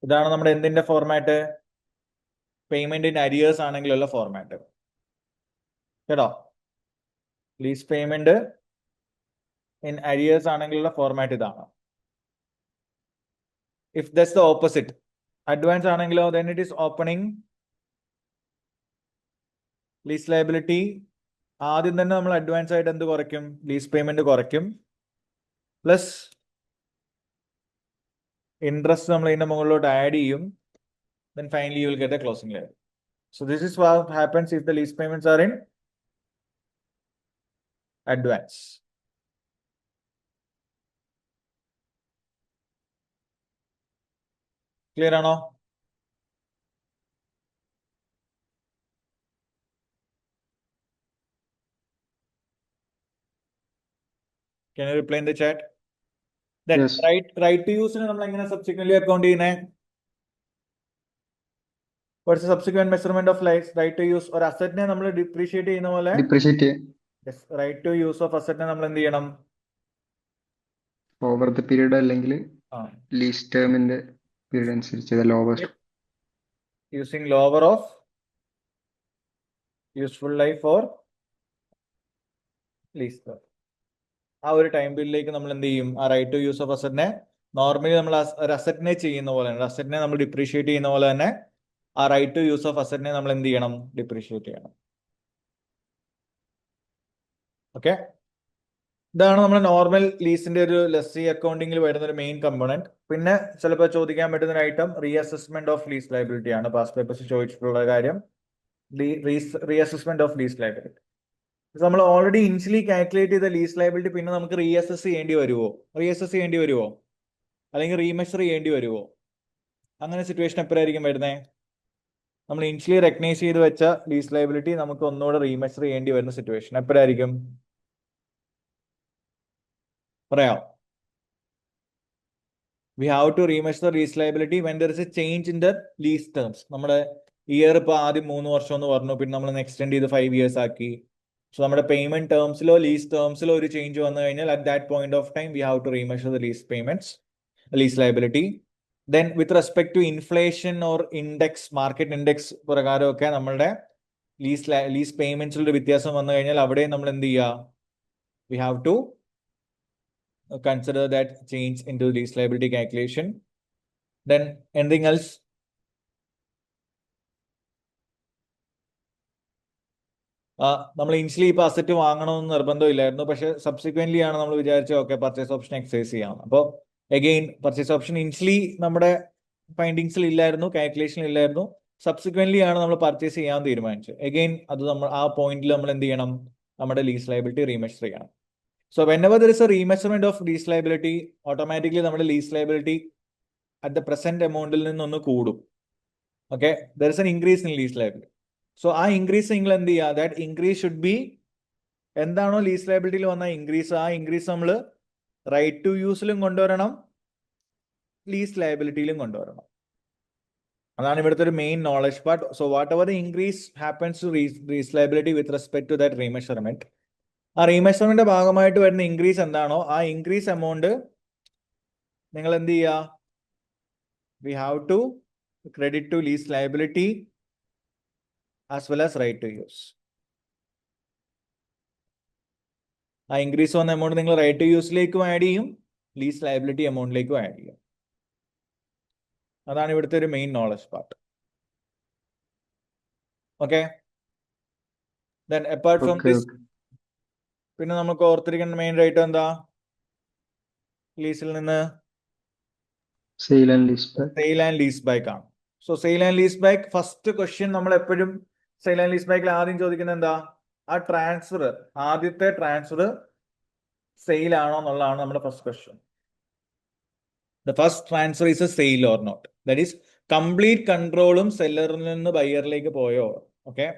ഇതാണ് നമ്മുടെ എന്തിന്റെ ഫോർമാറ്റ്? പേയ്മെന്റ് ഇൻ അരിയേഴ്സ് ആണെങ്കിലുള്ള ഫോർമാറ്റ്. കേട്ടോ, ലീസ് പേയ്മെന്റ് ഇൻ അരിയേഴ്സ് ആണെങ്കിലുള്ള ഫോർമാറ്റ് ഇതാണ്. If that's the opposite, advance ആണെങ്കിലോ, then it is opening lease liability. ആദ്യം തന്നെ നമ്മൾ അഡ്വാൻസ് ആയിട്ട് എന്ത് കുറയ്ക്കും? ലീസ് പേയ്മെന്റ് കുറയ്ക്കും. പ്ലസ് ഇൻട്രസ്റ്റ് നമ്മൾ ഇതിന്റെ മുകളിലോട്ട് ആഡ് ചെയ്യും. Then finally you will get the closing liability. So this is what happens if the lease payments are in advance. Clear ആണോ? Can you reply in the chat? Then Yes. right to use നമ്മൾ എങ്ങനെ subsequently account ചെയ്യുന്നത്? What's the subsequent measurement of right to use? ഒരു അസറ്റിനെ നമ്മൾ depreciate ചെയ്യുന്ന പോലെ depreciate right to use of അസറ്റിനെ നമ്മൾ എന്ത് ചെയ്യണം? ഓവർ ദ പീരീഡ് അല്ലെങ്കിൽ ആ, ലീസ് ടേമിന്റെ പീരീഡ് അനുസരിച്ച് lower using lower of useful life or lease term. ആ ഒരു ടൈം പീരീഡിലേക്ക് നമ്മൾ എന്ത് ചെയ്യും? ആ റൈറ്റ് ടു യൂസ് ഓഫ് അസറ്റിനെ നോർമലി നമ്മൾ ഒരു അസറ്റിനെ ചെയ്യുന്ന പോലെ തന്നെ, അസറ്റിനെ നമ്മൾ ഡിപ്രീഷിയേറ്റ് ചെയ്യുന്ന പോലെ തന്നെ ആ റൈറ്റ് ടു യൂസ് ഓഫ് അസറ്റിനെ നമ്മൾ എന്ത് ചെയ്യണം? ഡിപ്രീഷിയേറ്റ് ചെയ്യണം. ഓക്കെ, ഇതാണ് നമ്മുടെ നോർമൽ ലീസിന്റെ ഒരു ലെസ്സി അക്കൗണ്ടിങ്ങിൽ വരുന്ന ഒരു മെയിൻ കമ്പോണന്റ്. പിന്നെ ചിലപ്പോൾ ചോദിക്കാൻ പറ്റുന്ന ഒരു ഐറ്റം റീഅസസ്മെന്റ് ഓഫ് ലീസ് ലയബിലിറ്റി ആണ്. പാസ്റ്റ് പേപ്പേഴ്സ് ചോദിച്ചിട്ടുള്ള കാര്യം റീഅസസ്മെന്റ് ഓഫ് ലീസ് ലയബിലിറ്റി. നമ്മൾ ഓൾറെഡി ഇനിഷ്യലി കാൽക്കുലേറ്റ് ചെയ്ത ലീസ് ലയബിലിറ്റി പിന്നെ നമുക്ക് റീഅസസ് ചെയ്യേണ്ടി വരുമോ? അല്ലെങ്കിൽ റീമെഷർ ചെയ്യേണ്ടി വരുമോ? അങ്ങനെ സിറ്റുവേഷൻ എപ്പോഴായിരിക്കും വരുന്നത്? നമ്മൾ ഇനിഷ്യലി റെക്കഗ്നൈസ് ചെയ്ത് വെച്ച ലീസ് ലയബിലിറ്റി നമുക്ക് ഒന്നുകൂടെ റീമെഷർ ചെയ്യേണ്ടി വരുന്ന സിറ്റുവേഷൻ എപ്പോഴായിരിക്കും? പറയാം. We have to remeasure the lease liability when there is a change in the lease terms. നമ്മുടെ ഇയർ ഇപ്പോൾ ആദ്യം 3 വർഷം എന്ന് പറഞ്ഞു, പിന്നെ നമ്മൾ എക്സ്റ്റെൻഡ് ചെയ്ത് 5 years ആക്കി. സോ നമ്മുടെ പേയ്മെന്റ് ടേംസിലോ ലീസ് ടേംസിലോ ഒരു ചേഞ്ച് വന്നു കഴിഞ്ഞാൽ at that point of time we have to remeasure the lease payments, lease liability. Then with respect to inflation or index, market index പ്രകാരമൊക്കെ നമ്മളുടെ ലീസ് പേയ്മെന്റ്സിൽ ഒരു വ്യത്യാസം വന്നു കഴിഞ്ഞാൽ അവിടെ നമ്മൾ എന്ത് ചെയ്യുക? We have to consider that change into lease liability calculation. Then anything else? നമ്മൾ ഇനിഷ്യലി ഇപ്പോൾ അസറ്റ് വാങ്ങണമെന്ന് നിർബന്ധമില്ലായിരുന്നു, പക്ഷെ സബ്സിക്വന്റ്ലി ആണ് നമ്മൾ വിചാരിച്ചത് ഓക്കെ പർച്ചേസ് ഓപ്ഷൻ എക്സൈസ് ചെയ്യാം. അപ്പോൾ അഗെയിൻ പർച്ചേസ് ഓപ്ഷൻ ഇനിഷ്യലി നമ്മുടെ ഫൈൻഡിങ്സിൽ ഇല്ലായിരുന്നു, കാൽക്കുലേഷനിൽ ഇല്ലായിരുന്നു. സബ്സിക്വന്റ്ലി ആണ് നമ്മൾ പർച്ചേസ് ചെയ്യാൻ തീരുമാനിച്ചത്. അഗെയിൻ അത് നമ്മൾ ആ പോയിന്റിൽ നമ്മൾ എന്ത് ചെയ്യണം? നമ്മുടെ ലീസ് ലയബിലിറ്റി റീമെഷർ ചെയ്യണം. So whenever there is a remeasurement of lease liability, automatically നമ്മുടെ lease liability at the present amountൽ നിന്നൊന്ന് കൂടും. Okay, there is an increase in lease liability. So ആ ഇൻക്രീസ് നിങ്ങൾ എന്ത് ചെയ്യുക? That increase should be, എന്താണോ lease ലയബിലിറ്റിയിൽ വന്ന ഇൻക്രീസ്, ആ ഇൻക്രീസ് നമ്മൾ റൈറ്റ് ടു യൂസിലും കൊണ്ടുവരണം, ലീസ് ലയബിലിറ്റിയിലും കൊണ്ടുവരണം. അതാണ് ഇവിടുത്തെ ഒരു main knowledge part. So whatever the increase happens to lease liability with respect to that remeasurement, ആ റീമെഷർമെന്റ് ഭാഗമായിട്ട് വരുന്ന ഇൻക്രീസ് എന്താണോ ആ ഇൻക്രീസ് എമൗണ്ട് നിങ്ങൾ എന്ത് ചെയ്യുക? We have to credit to lease liability as well as right to use. ആ increase വന്ന എമൗണ്ട് നിങ്ങൾ റൈറ്റ് ടു യൂസിലേക്കും ആഡ് ചെയ്യും, ലീസ് ലയബിലിറ്റി എമൗണ്ടിലേക്കും ആഡ് ചെയ്യും. അതാണ് ഇവിടുത്തെ ഒരു main knowledge part. Okay, then apart from this പിന്നെ നമുക്ക് ഓർത്തിരിക്കേണ്ട മെയിൻ റൈറ്റ് എന്താ? ലീസിൽ നിന്ന് സെയിൽ ആൻഡ് ലീസ് ബാക്ക് ആണ്. So sale and lease back first question നമ്മൾ എപ്പോഴും സെയിൽ ആൻഡ് ലീസ് ബാക്കിൽ ആദ്യം ചോദിക്കുന്നത് എന്താ? ആ ട്രാൻസ്ഫർ, ആദ്യത്തെ ട്രാൻസ്ഫർ സെയിൽ ആണോ എന്നുള്ളതാണ് നമ്മുടെ first question. The first transfer is a sale or not, that is complete കൺട്രോളും സെല്ലറിൽ നിന്ന് ബയ്യറിലേക്ക് പോയോ? ഓക്കെ,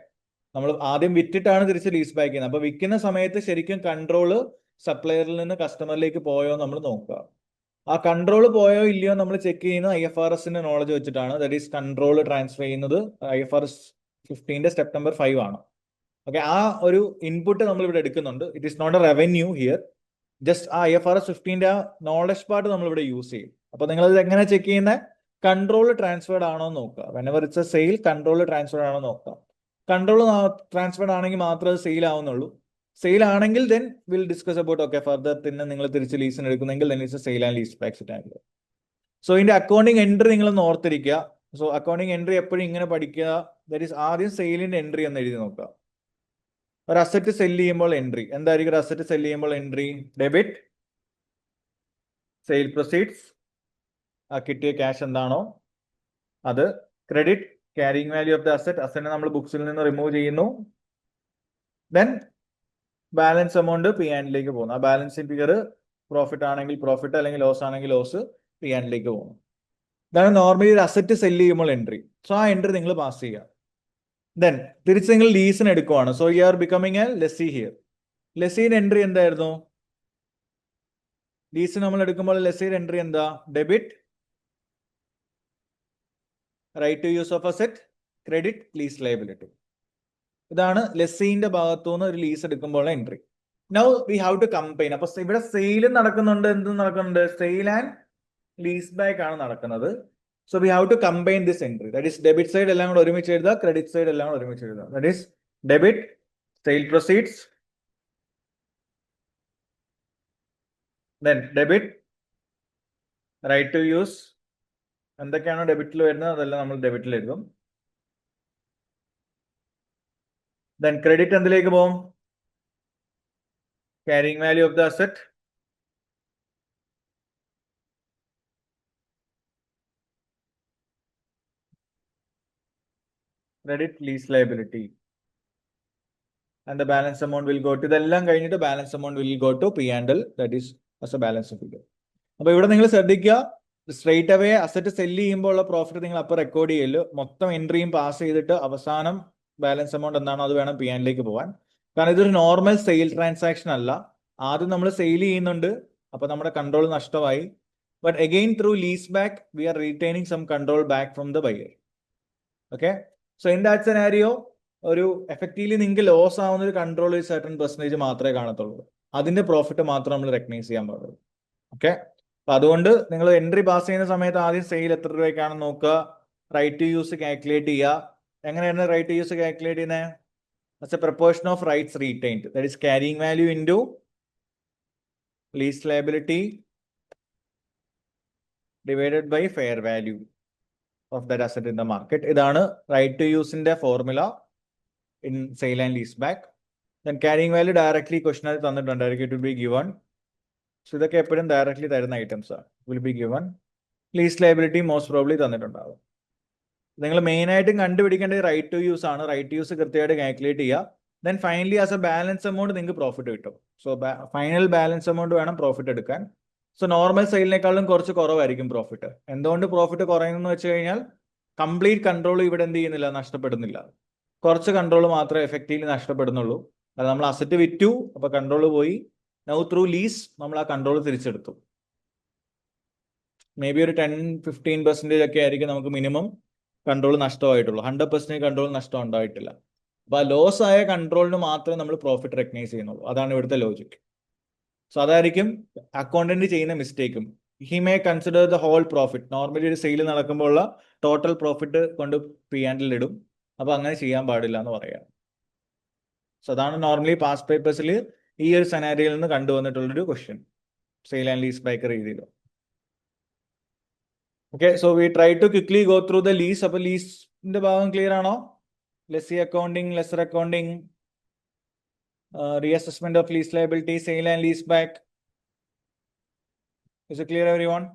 നമ്മൾ ആദ്യം വിറ്റിട്ടാണ് തിരിച്ച് ലീസ് ബാക്ക് ചെയ്യുന്നത്. അപ്പൊ വിൽക്കുന്ന സമയത്ത് ശരിക്കും കൺട്രോള് സപ്ലയറിൽ നിന്ന് കസ്റ്റമറിലേക്ക് പോയോ നമ്മൾ നോക്കുക. ആ കൺട്രോൾ പോയോ ഇല്ലയോ നമ്മൾ ചെക്ക് ചെയ്യുന്നത് IFRSന്റെ നോളജ് വെച്ചിട്ടാണ്. ദാറ്റ് ഈസ് കൺട്രോൾ ട്രാൻസ്ഫർ ചെയ്യുന്നത് IFRS 15 സ്റ്റെപ്പ് നമ്പർ 5 ആണ്. ഓക്കെ, ആ ഒരു ഇൻപുട്ട് നമ്മൾ ഇവിടെ എടുക്കുന്നുണ്ട്. It is not a revenue here, just ആ IFRS 15 ആ നോളജ് പാർട്ട് നമ്മൾ ഇവിടെ യൂസ് ചെയ്യും. അപ്പൊ നിങ്ങൾ ഇത് എങ്ങനെ ചെക്ക് ചെയ്യുന്നത്? കൺട്രോൾ ട്രാൻസ്ഫേർഡ് ആണോ നോക്കുക. Whenever it's a sale, control transferred ആണോ നോക്കുക. കൺട്രോൾ ട്രാൻസ്ഫേർഡ് ആണെങ്കിൽ മാത്രമേ അത് സെയിൽ ആവുന്നുള്ളൂ. സെയിൽ ആണെങ്കിൽ then will discuss about okay further പിന്നെ നിങ്ങൾ തിരിച്ച് ലീസിന് എടുക്കുന്നെങ്കിൽ then it's a sale and lease back scenario. So ഇതിന്റെ അക്കൗണ്ടിങ് എൻട്രി നിങ്ങൾ ഓർത്തിരിക്കുക. സോ അക്കൗണ്ടിങ് എൻട്രി എപ്പോഴും ഇങ്ങനെ പഠിക്കുക. ദാറ്റ് ഈസ് ആദ്യം സെയിലിന്റെ എൻട്രി എന്ന് എഴുതി നോക്കുക. ഒരു അസറ്റ് സെല് ചെയ്യുമ്പോൾ എൻട്രി എന്തായിരിക്കും? ഒരു അസറ്റ് സെല് ചെയ്യുമ്പോൾ എൻട്രി ഡെബിറ്റ് സെയിൽ പ്രൊസീഡ്സ്, ആ കിട്ടിയ ക്യാഷ് എന്താണോ അത്. Credit carrying value of the asset, അസറ്റിനെ നമ്മൾ ബുക്സിൽ നിന്ന് റിമൂവ് ചെയ്യുന്നു. ദെൻ ബാലൻസ് എമൗണ്ട് പി ആൻഡിലേക്ക് പോകുന്നു. ആ ബാലൻസിംഗ് ഫിഗർ പ്രോഫിറ്റ് ആണെങ്കിൽ പ്രോഫിറ്റ്, അല്ലെങ്കിൽ ലോസ് ആണെങ്കിൽ ലോസ്, പി ആൻഡിലേക്ക് പോകുന്നു. ഇതാണ് നോർമലി ഒരു അസറ്റ് സെല് ചെയ്യുമ്പോൾ എൻട്രി. സോ ആ എൻട്രി നിങ്ങൾ പാസ് ചെയ്യുക. ദെൻ തിരിച്ച് നിങ്ങൾ ലീസിന് എടുക്കുവാണ്. So you are becoming A lessee here. ലെസീൻ എൻട്രി എന്തായിരുന്നു? ലീസ് നമ്മൾ എടുക്കുമ്പോൾ ലെസീൻ എൻട്രി എന്താ? Debit right to use of asset, credit lease liability. ഇതാണ് ലെസീന്റെ ഭാഗത്തുനിന്ന് ഒരു ലീസ് എടുക്കുമ്പോൾ entry. Now we have to combine. അപ്പൊ ഇവിടെ സെയിലും നടക്കുന്നുണ്ട്, എന്തും നടക്കുന്നുണ്ട്, സെയിൽ ആൻഡ് ലീസ് ബാക്ക് ആണ് നടക്കുന്നത്. So we have to combine this entry. That is debit side എല്ലാം കൂടെ ഒരുമിച്ച് എഴുതുക, ക്രെഡിറ്റ് സൈഡ് എല്ലാം കൂടെ ഒരുമിച്ച് എഴുതുക. That is debit sale proceeds, then debit right to use. എന്തൊക്കെയാണോ ഡെബിറ്റിൽ വരുന്നത് അതെല്ലാം നമ്മൾ ഡെബിറ്റിൽ എഴുതും. ദെൻ ക്രെഡിറ്റ് എന്തിലേക്ക് പോകും? Carrying value of the asset, credit lease liability, and the balance amount will go to, ഇതെല്ലാം കഴിഞ്ഞിട്ട് balance amount will go to P&L, that is as a balance figure. അപ്പൊ ഇവിടെ നിങ്ങൾ ശ്രദ്ധിക്കുക, സ്ട്രേറ്റ് അവേ അസറ്റ് സെല് ചെയ്യുമ്പോൾ ഉള്ള profit നിങ്ങൾ അപ്പോൾ റെക്കോർഡ് ചെയ്യല്, മൊത്തം എൻട്രിയും പാസ് ചെയ്തിട്ട് അവസാനം ബാലൻസ് എമൗണ്ട് എന്താണോ അത് വേണം P&Lലേക്ക് പോകാൻ. കാരണം ഇതൊരു നോർമൽ സെയിൽ ട്രാൻസാക്ഷൻ അല്ല. ആദ്യം നമ്മൾ സെയിൽ ചെയ്യുന്നുണ്ട്, അപ്പൊ നമ്മുടെ കൺട്രോൾ നഷ്ടമായി. But again through lease back we are retaining some control back from the buyer. Okay, so in that scenario ഒരു എഫക്റ്റീവ്ലി നിങ്ങൾക്ക് ലോസ് ആവുന്ന ഒരു കൺട്രോൾ ഒരു സർട്ടൺ പെർസെന്റേജ് മാത്രമേ കാണത്തുള്ളൂ. അതിന്റെ പ്രോഫിറ്റ് മാത്രം നമ്മൾ റെക്കഗ്നൈസ് ചെയ്യാൻ പാടുള്ളൂ. ഓക്കെ, അപ്പൊ അതുകൊണ്ട് നിങ്ങൾ എൻട്രി പാസ് ചെയ്യുന്ന സമയത്ത് ആദ്യം സെയിൽ എത്ര രൂപയ്ക്കാണെന്ന് നോക്കുക, റൈറ്റ് ടു യൂസ് കാൽക്കുലേറ്റ് ചെയ്യുക. എങ്ങനെയാണ് റൈറ്റ് ടു യൂസ് കാൽക്കുലേറ്റ് ചെയ്യുന്നത്? As a proportion of rights retained, that is carrying value into lease liability divided by fair value of that asset in the market. ഇതാണ് റൈറ്റ് ടു യൂസിന്റെ formula in sale and lease back. Then carrying value directly question തന്നിട്ടുണ്ടായിരിക്കും, it will be given. So ഇതൊക്കെ എപ്പോഴും directly തരുന്ന items ആണ്, will be given. Lease liability most probably തന്നിട്ടുണ്ടാവും. നിങ്ങൾ മെയിൻ ആയിട്ടും കണ്ടുപിടിക്കേണ്ടത് റൈറ്റ് ടു യൂസ് ആണ്. റൈറ്റ് ടു യൂസ് കൃത്യമായിട്ട് കാൽക്കുലേറ്റ് ചെയ്യുക. Then finally as a balance amount നിങ്ങൾക്ക് പ്രോഫിറ്റ് കിട്ടും. സോ ഫൈനൽ ബാലൻസ് എമൗണ്ട് വേണം പ്രോഫിറ്റ് എടുക്കാൻ. സോ നോർമൽ സെയിലിനേക്കാളും കുറച്ച് കുറവായിരിക്കും പ്രോഫിറ്റ്. എന്തുകൊണ്ട് പ്രോഫിറ്റ് കുറയുന്നു വെച്ച് കഴിഞ്ഞാൽ കംപ്ലീറ്റ് കൺട്രോൾ ഇവിടെ എന്ത് ചെയ്യുന്നില്ല, നഷ്ടപ്പെടുന്നില്ല. കുറച്ച് കൺട്രോൾ മാത്രമേ എഫക്റ്റീവ്ലി നഷ്ടപ്പെടുന്നുള്ളൂ. അത് നമ്മൾ അസറ്റ് വിറ്റു, അപ്പൊ കൺട്രോൾ പോയി. നൗ ത്രൂ ലീസ് നമ്മൾ ആ കൺട്രോൾ തിരിച്ചെടുത്തു. മേ ബി ഒരു 10-15% ഒക്കെ ആയിരിക്കും നമുക്ക് മിനിമം കൺട്രോൾ നഷ്ടമായിട്ടുള്ളൂ. 100% കൺട്രോൾ നഷ്ടം ഉണ്ടായിട്ടില്ല. അപ്പൊ ആ ലോസ് ആയ കൺട്രോളിന് മാത്രമേ നമ്മൾ പ്രോഫിറ്റ് റെക്കഗ്നൈസ് ചെയ്യുന്നുള്ളൂ. അതാണ് ഇവിടുത്തെ ലോജിക്. സോ അതായിരിക്കും അക്കൗണ്ടന്റ് ചെയ്യുന്ന മിസ്റ്റേക്കും. He may consider the whole profit. Normally ഒരു സെയിൽ നടക്കുമ്പോൾ ഉള്ള ടോട്ടൽ പ്രോഫിറ്റ് കൊണ്ട് P&L ഇടും. അപ്പൊ അങ്ങനെ ചെയ്യാൻ പാടില്ല എന്ന് പറയാം. സോ അതാണ് നോർമലി പാസ്റ്റ് പേപ്പേഴ്സിൽ ഈ ഒരു സെനാരിയോയിൽ നിന്ന് കണ്ടുവന്നിട്ടുള്ളൊരു question, sale and lease back രീതിയിൽ. Okay, so we try to quickly go through the lease. അപ്പൊ ലീസിന്റെ ഭാഗം ക്ലിയർ ആണോ? Lessee accounting, lessor accounting, reassessment of lease liability, sale and lease back. Is it clear, everyone?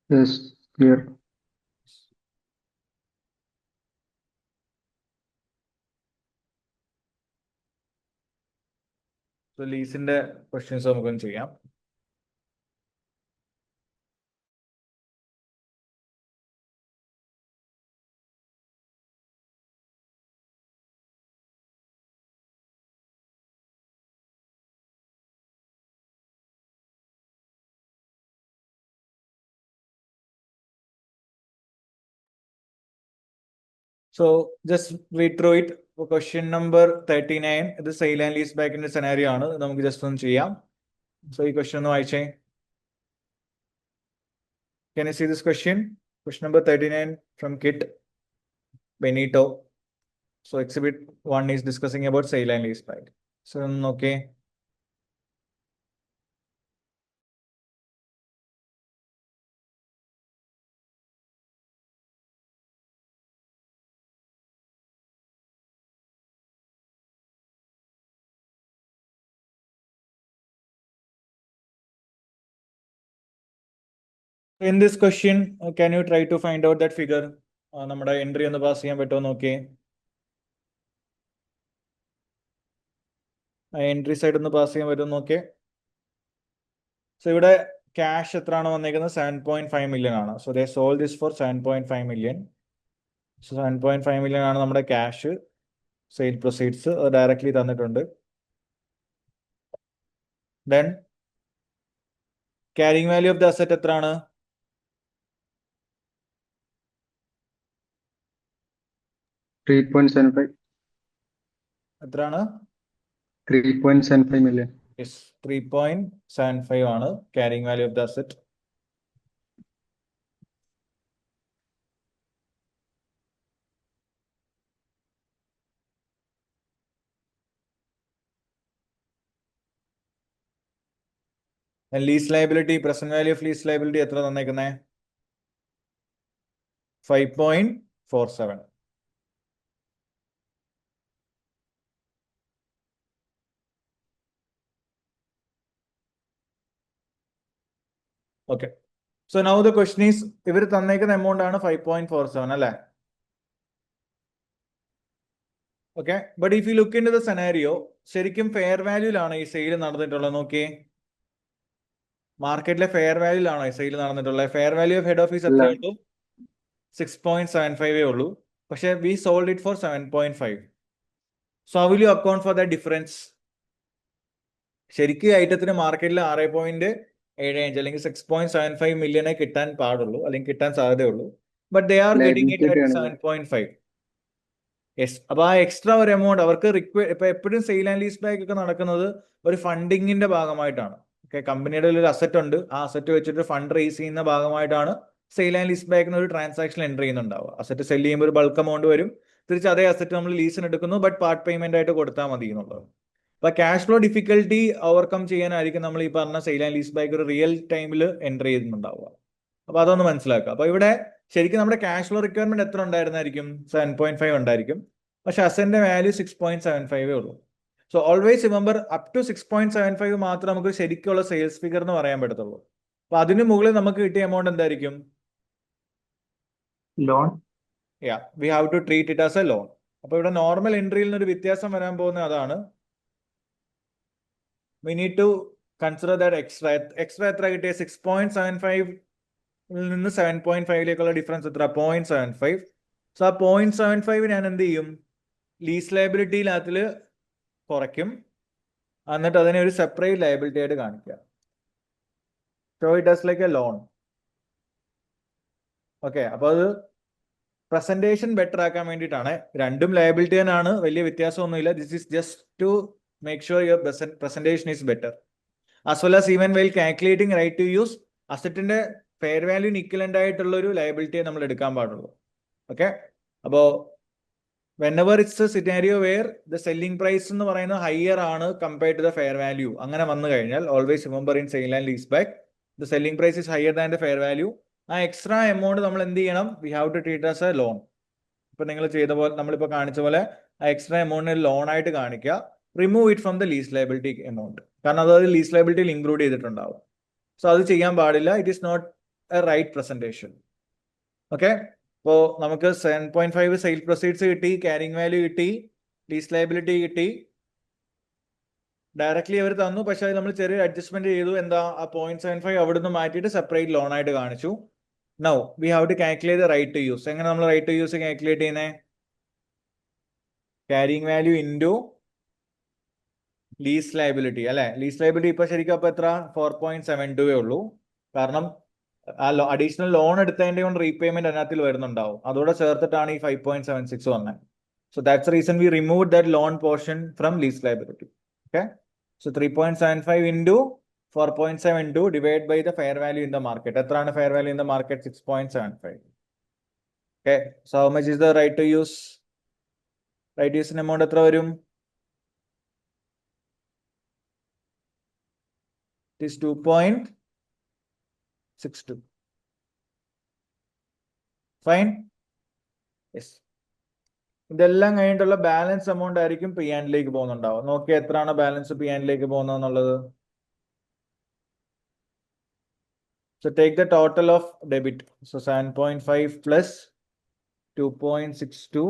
Yes, clear. So ലീസിന്റെ questions നമുക്കൊന്ന് ചെയ്യാം. So just read through it. Question number 39, ഇത് sale and lease ബാക്കിന്റെ scenario ആണ്. നമുക്ക് just ഒന്ന് ചെയ്യാം. So ഈ question ഒന്ന് വായിച്ചേ. Can you see this question? Question number 39 from Kit Benito. So exhibit 1 is discussing about sale and lease back. So okay. In this question, can you try to find out that figure? നമ്മുടെ entry ഒന്ന് pass ചെയ്യാൻ പറ്റുമോ നോക്കിയേ. Entry side ഒന്ന് pass ചെയ്യാൻ പറ്റുമോ നോക്കിയേ. So ഇവിടെ ക്യാഷ് എത്രയാണ് വന്നേക്കുന്നത്? 7.5 million ആണ്. So they sold this four 7.5 million. So 7.5 million ആണ് നമ്മുടെ ക്യാഷ്. സെയിൽ പ്രൊസീഡ്സ് ഡയറക്ട്ലി തന്നിട്ടുണ്ട്. Then carrying value of the asset എത്രയാണ്? 3.75. എത്രയാണ്? 3.75 million. Yes, 3.75 ആണ് carrying value of the asset. Lease liability, present value of lease liability എത്ര തന്നേക്കുന്നേ? 5.47. Okay. So now the question is, ഇവർ തന്നേക്കുന്ന amount ആണ് 5.47 അല്ലേ? Okay, but if you look into the scenario, ശരിക്കും fair വാല്യൂലാണ് ഈ sale നടന്നിട്ടുള്ളത്. നോക്കിയേ, മാർക്കറ്റിലെ ഫെയർ വാല്യൂലാണോ ഈ സെയിൽ നടന്നിട്ടുള്ളത്? Fair value of head office എത്രയേ ഉള്ളൂ? 6.75 ഉള്ളൂ. പക്ഷെ we sold it for 7.5. So how will you account for the difference? ശരിക്കും ഐറ്റത്തിന് മാർക്കറ്റിൽ 6.75 അല്ലെങ്കിൽ 6.75 മില്യനെ കിട്ടാൻ പാടുള്ളൂ, അല്ലെങ്കിൽ കിട്ടാൻ സാധ്യതയുള്ളൂ. But they are getting it at 7.5. Yes. അപ്പൊ ആ എക്സ്ട്രാ ഒരു എമൗണ്ട് അവർക്ക് ഇപ്പൊ എപ്പോഴും സെയിൽ ആൻഡ് ലീസ് ബാക്ക് ഒക്കെ നടക്കുന്നത് ഒരു ഫണ്ടിങ്ങിന്റെ ഭാഗമായിട്ടാണ്. ഓക്കെ, കമ്പനിയുടെ ഒരു അസറ്റ് ഉണ്ട്, ആ അസറ്റ് വെച്ചിട്ട് ഫണ്ട് റേസ് ചെയ്യുന്ന ഭാഗമായിട്ടാണ് സെയിൽ ആൻഡ് ലീസ് ബാക്ക് ഒരു ട്രാൻസാക്ഷൻ എൻ്റർ ചെയ്യുന്നുണ്ടാവുക. അസറ്റ് സെല് ചെയ്യുമ്പോൾ ഒരു ബൾക്ക് എമൗണ്ട് വരും, തിരിച്ച് അതേ അസറ്റ് നമ്മൾ ലീസിന് എടുക്കുന്നു, ബട്ട് പാർട്ട് പേയ്മെന്റ് ആയിട്ട് കൊടുത്താൽ മതി എന്നുള്ളത്. അപ്പൊ ക്യാഷ് ഫ്ലോ ഡിഫിക്കൽട്ടി ഓവർകം ചെയ്യാനായിരിക്കും നമ്മൾ ഈ പറഞ്ഞ സെയിൽ ആൻഡ് ലീസ് ബാക്ക് ഒരു റിയൽ ടൈമിൽ എൻ്റർ ചെയ്യുന്നുണ്ടാവുക. അപ്പൊ അതൊന്ന് മനസ്സിലാക്കുക. അപ്പൊ ഇവിടെ ശരിക്കും നമ്മുടെ ക്യാഷ് ഫ്ലോ റിക്വയർമെന്റ് എത്ര ഉണ്ടായിരുന്നായിരിക്കും? 7.5 ഉണ്ടായിരിക്കും. പക്ഷെ അസറ്റിന്റെ വാല്യൂ 6.75 ഉള്ളൂ. So always remember, up to 6.75 മാത്രമേ നമുക്ക് ശരിക്കുള്ള സെയിൽസ് ഫിഗർ എന്ന് പറയാൻ പറ്റത്തുള്ളൂ. അപ്പൊ അതിന് മുകളിൽ നമുക്ക് കിട്ടിയ എമൗണ്ട് എന്തായിരിക്കും? Loan. We have to treat it as a loan. അപ്പൊ ഇവിടെ നോർമൽ എൻട്രിയിൽ നിന്നൊരു വ്യത്യാസം വരാൻ പോകുന്നത് അതാണ്. We need to consider that extra എത്ര കിട്ടിയ? 6.75 നിന്ന് 7.5ലേക്കുള്ള ഡിഫറൻസ് എത്ര? 0.75. സോ ആ 0.75 ഞാൻ എന്ത് ചെയ്യും? ലീസ് ലയബിലിറ്റി അതിൽ കുറയ്ക്കും, എന്നിട്ട് അതിനെ ഒരു സെപ്പറേറ്റ് ലയബിലിറ്റി ആയിട്ട് കാണിക്കുക. So it as like A loan. Okay, അപ്പൊ അത് പ്രസന്റേഷൻ ബെറ്റർ ആക്കാൻ വേണ്ടിയിട്ടാണ്. രണ്ടും ലയബിലിറ്റി തന്നെയാണ്, വലിയ വ്യത്യാസമൊന്നുമില്ല. This is just to make sure your presentation is better. As well as even well calculating right to use, അസറ്റിന്റെ ഫെയർ വാല്യൂന് ഇക്വലന്റ് ആയിട്ടുള്ള ഒരു ലയബിലിറ്റിയെ നമ്മൾ എടുക്കാൻ പാടുള്ളൂ. ഓക്കെ, അപ്പോ whenever it's a scenario where the selling price എന്ന് പറയുന്നത് ഹയർ ആണ് compared to the fair value, അങ്ങനെ വന്നു കഴിഞ്ഞാൽ always remember in sale and lease back the selling price is higher than the fair value. ആ extra amount നമ്മൾ എന്ത് ചെയ്യണം? We have to treat as a loan. ഇപ്പൊ നിങ്ങൾ ചെയ്ത പോലെ, നമ്മളിപ്പോൾ കാണിച്ച പോലെ ആ എക്സ്ട്രാ എമൗണ്ട് ലോൺ ആയിട്ട് കാണിക്കുക. Remove it from the lease liability amount, കാരണം അത് ലീസ് ലയബിലിറ്റിയിൽ ഇൻക്ലൂഡ് ചെയ്തിട്ടുണ്ടാവും. സോ അത് ചെയ്യാൻ പാടില്ല. It is not a right presentation. Okay, അപ്പോ നമുക്ക് 7.5 സെയിൽ പ്രൊസീഡ്സ് കിട്ടി, ക്യാരിങ് വാല്യൂ കിട്ടി, ലീസ് ലയബിലിറ്റി കിട്ടി. ഡയറക്ട്ലി അവർ തന്നു, പക്ഷെ അത് നമ്മൾ ചെറിയ അഡ്ജസ്റ്റ്മെന്റ് ചെയ്തു. എന്താ? ആ 0.75 അവിടുന്ന് മാറ്റിയിട്ട് സെപ്പറേറ്റ് ലോൺ ആയിട്ട് കാണിച്ചു. Now we have to calculate the right to use. എങ്ങനെ നമ്മൾ റൈറ്റ് ടു യൂസ് കാൽക്കുലേറ്റ് ചെയ്യുന്നത്? Carrying value into lease liability അല്ലെ? ലീസ് ലയബിലിറ്റി ഇപ്പൊ ശരിക്കും അപ്പൊ എത്ര? 4.72 ഉള്ളൂ. കാരണം ആ അഡീഷണൽ ലോൺ എടുത്തതിന്റെ കൊണ്ട് റീപേയ്മെന്റ് അതിനകത്തിൽ വരുന്നുണ്ടാവും, അതോടെ ചേർത്തിട്ടാണ് ഈ 5.76 വന്നത്. So that's reason we remove that loan portion from lease liability. Okay, so 3.75 into 4.72 divide by the fair value in the market. എത്രയാണ് fair value in the market? 6.75. Okay, so how much is the right to use? Right to യൂസിന് amount എത്ര വരും? It is 2.62. Fine. Yes. ഇതെല്ലാം കഴിഞ്ഞിട്ടുള്ള balance amount ആയിരിക്കും P ആൻഡിലേക്ക് പോകുന്നുണ്ടാവും. നോക്കി എത്രയാണ് ബാലൻസ് പി ആൻഡിലേക്ക് പോകുന്നത് എന്നുള്ളത്. So take the total of debit. So 7.5 plus 2.62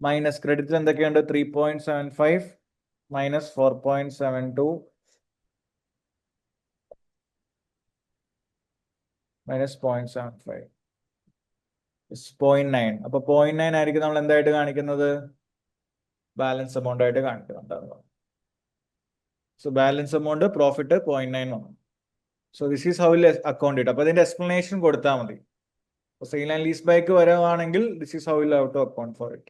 minus credit എന്തൊക്കെയുണ്ട് 3.75 minus 4.72 minus 0.75 is 0.9. അപ്പോൾ 0.9 ആയിരിക്കും നമ്മൾ എന്തായിട്ട് കാണിക്കുന്നത് ബാലൻസ് എമൗണ്ട് ആയിട്ട് കാണിക്കുന്നുണ്ടാവുക. സോ ബാലൻസ് എമൗണ്ട് പ്രോഫിറ്റ് 0.9 വന്നു. So this is how will account it. അപ്പോൾ ഇതിന്റെ എക്സ്പ്ലനേഷൻ കൊടുത്താൽ മതി. സെയിൽ ആൻഡ് ലീസ് ബാക്ക് വരുവാണെങ്കിൽ this is how will how to account for it.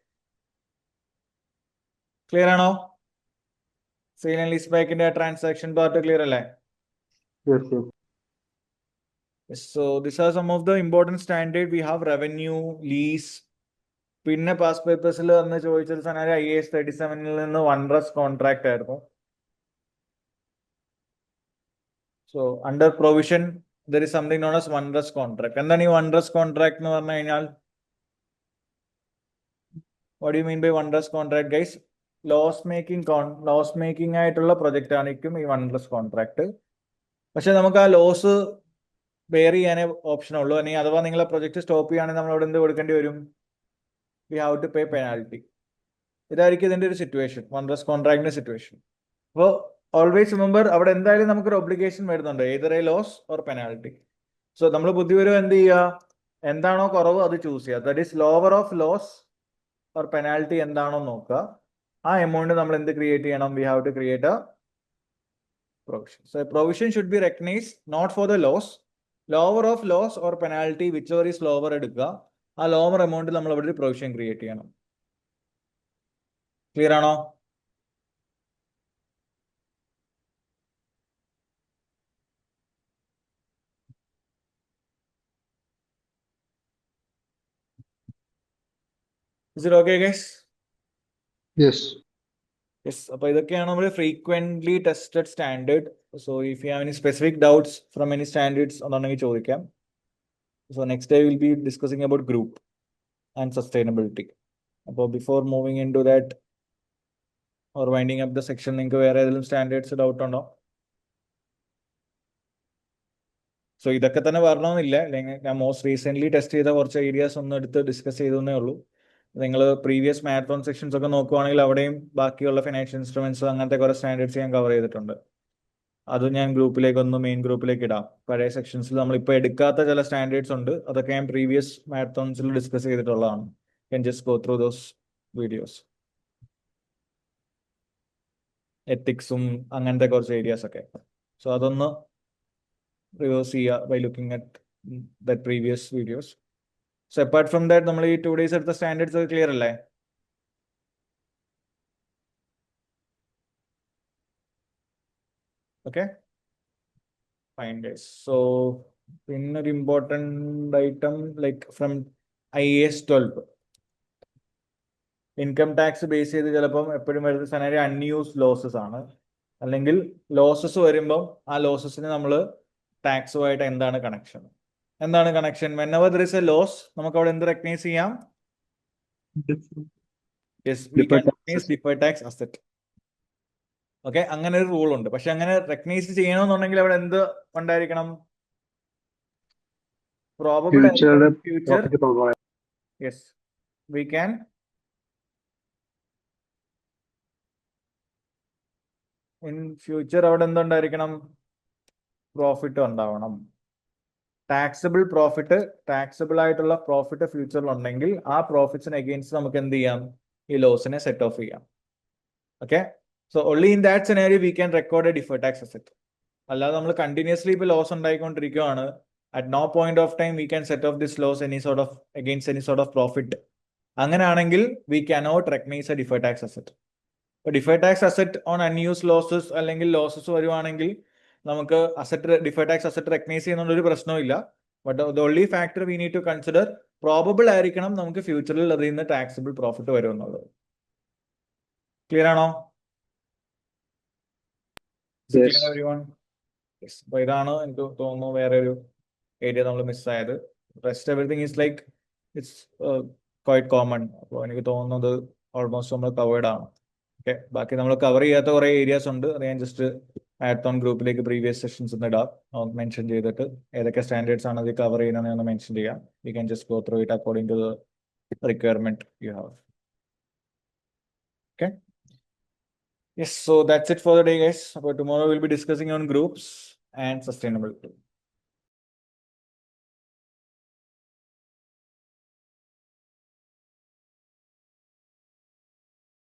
Clear ആണോ? സെയിൽ ആൻഡ് ലീസ് ബാക്കിന്റെ ട്രാൻസാക്ഷൻ പാർട്ട് ക്ലിയർ അല്ലേ? Yes, yes. Yes, so these are some of the important standard. We have revenue, lease. പിന്നെ pass പേപ്പേഴ്സിൽ വന്ന് ചോദിച്ചൊരു സാധനം IAS 37 നിന്ന് onerous contract ആയിരുന്നു. So under provision there is something known as onerous contract. എന്താണ് ഈ വൺറസ് കോൺട്രാക്ട് എന്ന് പറഞ്ഞു കഴിഞ്ഞാൽ? What do you mean by onerous contract guys? Loss making ആയിട്ടുള്ള പ്രൊജക്റ്റ് ആയിരിക്കും ഈ വൺറസ് കോൺട്രാക്ട്. പക്ഷെ നമുക്ക് ആ ലോസ് ബെയർ ചെയ്യാനേ ഓപ്ഷൻ ഉള്ളൂ. അല്ലെങ്കിൽ അഥവാ നിങ്ങളെ പ്രൊജക്ട് സ്റ്റോപ്പ് ചെയ്യുകയാണെങ്കിൽ നമ്മൾ അവിടെ എന്ത് കൊടുക്കേണ്ടി വരും? We have to pay penalty. ഇതായിരിക്കും ഇതിന്റെ ഒരു സിറ്റുവേഷൻ, വൺറസ് കോൺട്രാക്ടിന്റെ സിറ്റുവേഷൻ. അപ്പോൾ ഓൾവേസ് റിമെമ്പർ അവിടെ എന്തായാലും നമുക്കൊരു ഒബ്ലിഗേഷൻ വരുന്നുണ്ട്, either a loss or penalty. So നമ്മൾ ബുദ്ധിപൂർവ്വം എന്ത് ചെയ്യുക? എന്താണോ കുറവ് അത് ചൂസ് ചെയ്യുക. That is lower of loss or penalty എന്താണോ നോക്കുക. ആ എമൗണ്ട് നമ്മൾ എന്ത് ക്രിയേറ്റ് ചെയ്യണം? We have to create a provision. So a provision should be recognized not for the loss, lower of loss or penalty, whichever is lower എടുക്കുക. ആ lower amount നമ്മൾ അവിടെ ഒരു പ്രൊവിഷൻ ക്രിയേറ്റ് ചെയ്യണം. ക്ലിയർ ആണോ? Is it okay, guys? Yes. Yes. അപ്പോൾ ഇതൊക്കെയാണ് നമ്മൾ frequently tested standard. So if you have any specific doubts from any standards ഒന്നുണ്ടെങ്കിൽ ചോദിക്കാം. So next day will be discussing about group and sustainability. അപ്പോൾ before moving in to that or winding up the section, നിങ്ങൾക്ക് വേറെ ഏതെങ്കിലും standards doubt ഉണ്ടോ? So ഇതൊക്കെ തന്നെ വരണമെന്നില്ല. അല്ലെങ്കിൽ ഞാൻ മോസ്റ്റ് റീസെന്റ് ടെസ്റ്റ് ചെയ്ത കുറച്ച് ഏരിയാസ് ഒന്ന് എടുത്ത് ഡിസ്കസ് ചെയ്തേ ഉള്ളൂ. നിങ്ങൾ പ്രീവിയസ് മാരത്തോൺ സെക്ഷൻസ് ഒക്കെ നോക്കുവാണെങ്കിൽ അവിടെയും ബാക്കിയുള്ള ഫിനാൻഷ്യൽ ഇൻസ്ട്രുമെന്റ്സ് അങ്ങനത്തെ കുറെ സ്റ്റാൻഡേർഡ്സ് ഞാൻ കവർ ചെയ്തിട്ടുണ്ട്. അത് ഞാൻ മെയിൻ ഗ്രൂപ്പിലേക്ക് ഇടാം. പഴയ സെക്ഷൻസിൽ നമ്മളിപ്പോൾ എടുക്കാത്ത ചില സ്റ്റാൻഡേർഡ്സ് ഉണ്ട്, അതൊക്കെ ഞാൻ പ്രീവിയസ് മാരത്തോൺസിൽ ഡിസ്കസ് ചെയ്തിട്ടുള്ളതാണ്. can just go through those videos. എത്തിക്സും അങ്ങനത്തെ കുറച്ച് ഏരിയാസ് ഒക്കെ. സോ അതൊന്ന് റിവേഴ്സ് ചെയ്യുക by looking at the previous videos. So apart from that നമ്മൾ ഈ 2 days എടുത്ത സ്റ്റാൻഡേർഡ്സ് ക്ലിയർ അല്ലേ? Okay, fine guys. സോ പിന്നൊരു important item like from IAS 12 income tax base ചെയ്ത് ചിലപ്പം എപ്പോഴും വരുന്ന സാധനം അൺയൂസ്ഡ് ലോസസ് ആണ്. അല്ലെങ്കിൽ ലോസസ് വരുമ്പം ആ ലോസസിന് നമ്മൾ ടാക്സുമായിട്ട് എന്താണ് connection? whenever there is a loss നമുക്ക് അവിടെ എന്ത് റെക്കഗ്നൈസ് ചെയ്യാം? Yes, we can recognize deferred tax asset. Okay, അങ്ങനെ ഒരു റൂൾ ഉണ്ട്. പക്ഷെ അങ്ങനെ റെക്കഗ്നൈസ് ചെയ്യണമെന്നുണ്ടെങ്കിൽ അവിടെ എന്ത് ഉണ്ടായിരിക്കണം? Probable future. Yes, we can in future അവിടെ എന്തുണ്ടായിരിക്കണം? പ്രോഫിറ്റ് ഉണ്ടാവണം. ടാക്സബിൾ ആയിട്ടുള്ള പ്രോഫിറ്റ് ഫ്യൂച്ചറിൽ ഉണ്ടെങ്കിൽ ആ പ്രോഫിറ്റ്സിന് അഗെയിൻസ്റ്റ് നമുക്ക് എന്ത് ചെയ്യാം? ഈ ലോസിനെ സെറ്റ് ഓഫ് ചെയ്യാം. Okay, so only in that scenario we can record a deferred tax asset. അല്ലാതെ നമ്മൾ കണ്ടിന്യൂസ്ലി ഇപ്പോൾ ലോസ് ഉണ്ടായിക്കൊണ്ടിരിക്കുകയാണ്, at no point of time we can set off this loss against any sort of profit. അങ്ങനെയാണെങ്കിൽ we cannot recognise A deferred tax asset. ഇപ്പോൾ deferred tax asset on unused losses അല്ലെങ്കിൽ losses വരുവാണെങ്കിൽ നമുക്ക് deferred tax asset recognise ചെയ്യുന്ന ഒരു പ്രശ്നവും. But the only factor we need to consider probable ആയിരിക്കണം നമുക്ക് ഫ്യൂച്ചറിൽ അതിൽ നിന്ന് ടാക്സബിൾ പ്രോഫിറ്റ് വരും എന്നുള്ളത്. ക്ലിയർ ആണോ? അപ്പൊ ഇതാണ് എനിക്ക് തോന്നുന്നു വേറെ ഒരു ഏരിയ നമ്മൾ മിസ്സായത്. Rest everything is like it's quite common. അപ്പോൾ എനിക്ക് തോന്നുന്നത് ഓൾമോസ്റ്റ് നമ്മൾ കവേർഡ് ആണ്. ഓക്കെ, ബാക്കി നമ്മൾ കവർ ചെയ്യാത്ത കുറെ ഏരിയാസ് ഉണ്ട്, അത് ഞാൻ ജസ്റ്റ് ആത്തോൺ ഗ്രൂപ്പിലേക്ക് പ്രീവിയസ് സെഷൻസ് ഒന്ന് ഇടാം, മെൻഷൻ ചെയ്തിട്ട് ഏതൊക്കെ സ്റ്റാൻഡേർഡ്സ് ആണ് അത് കവർ ചെയ്യുന്നത് ഒന്ന് മെൻഷൻ ചെയ്യാം. You can just go through it according to the requirement you have. Okay. Yes, so that's it for the day, guys. But tomorrow we'll be discussing on groups and sustainability.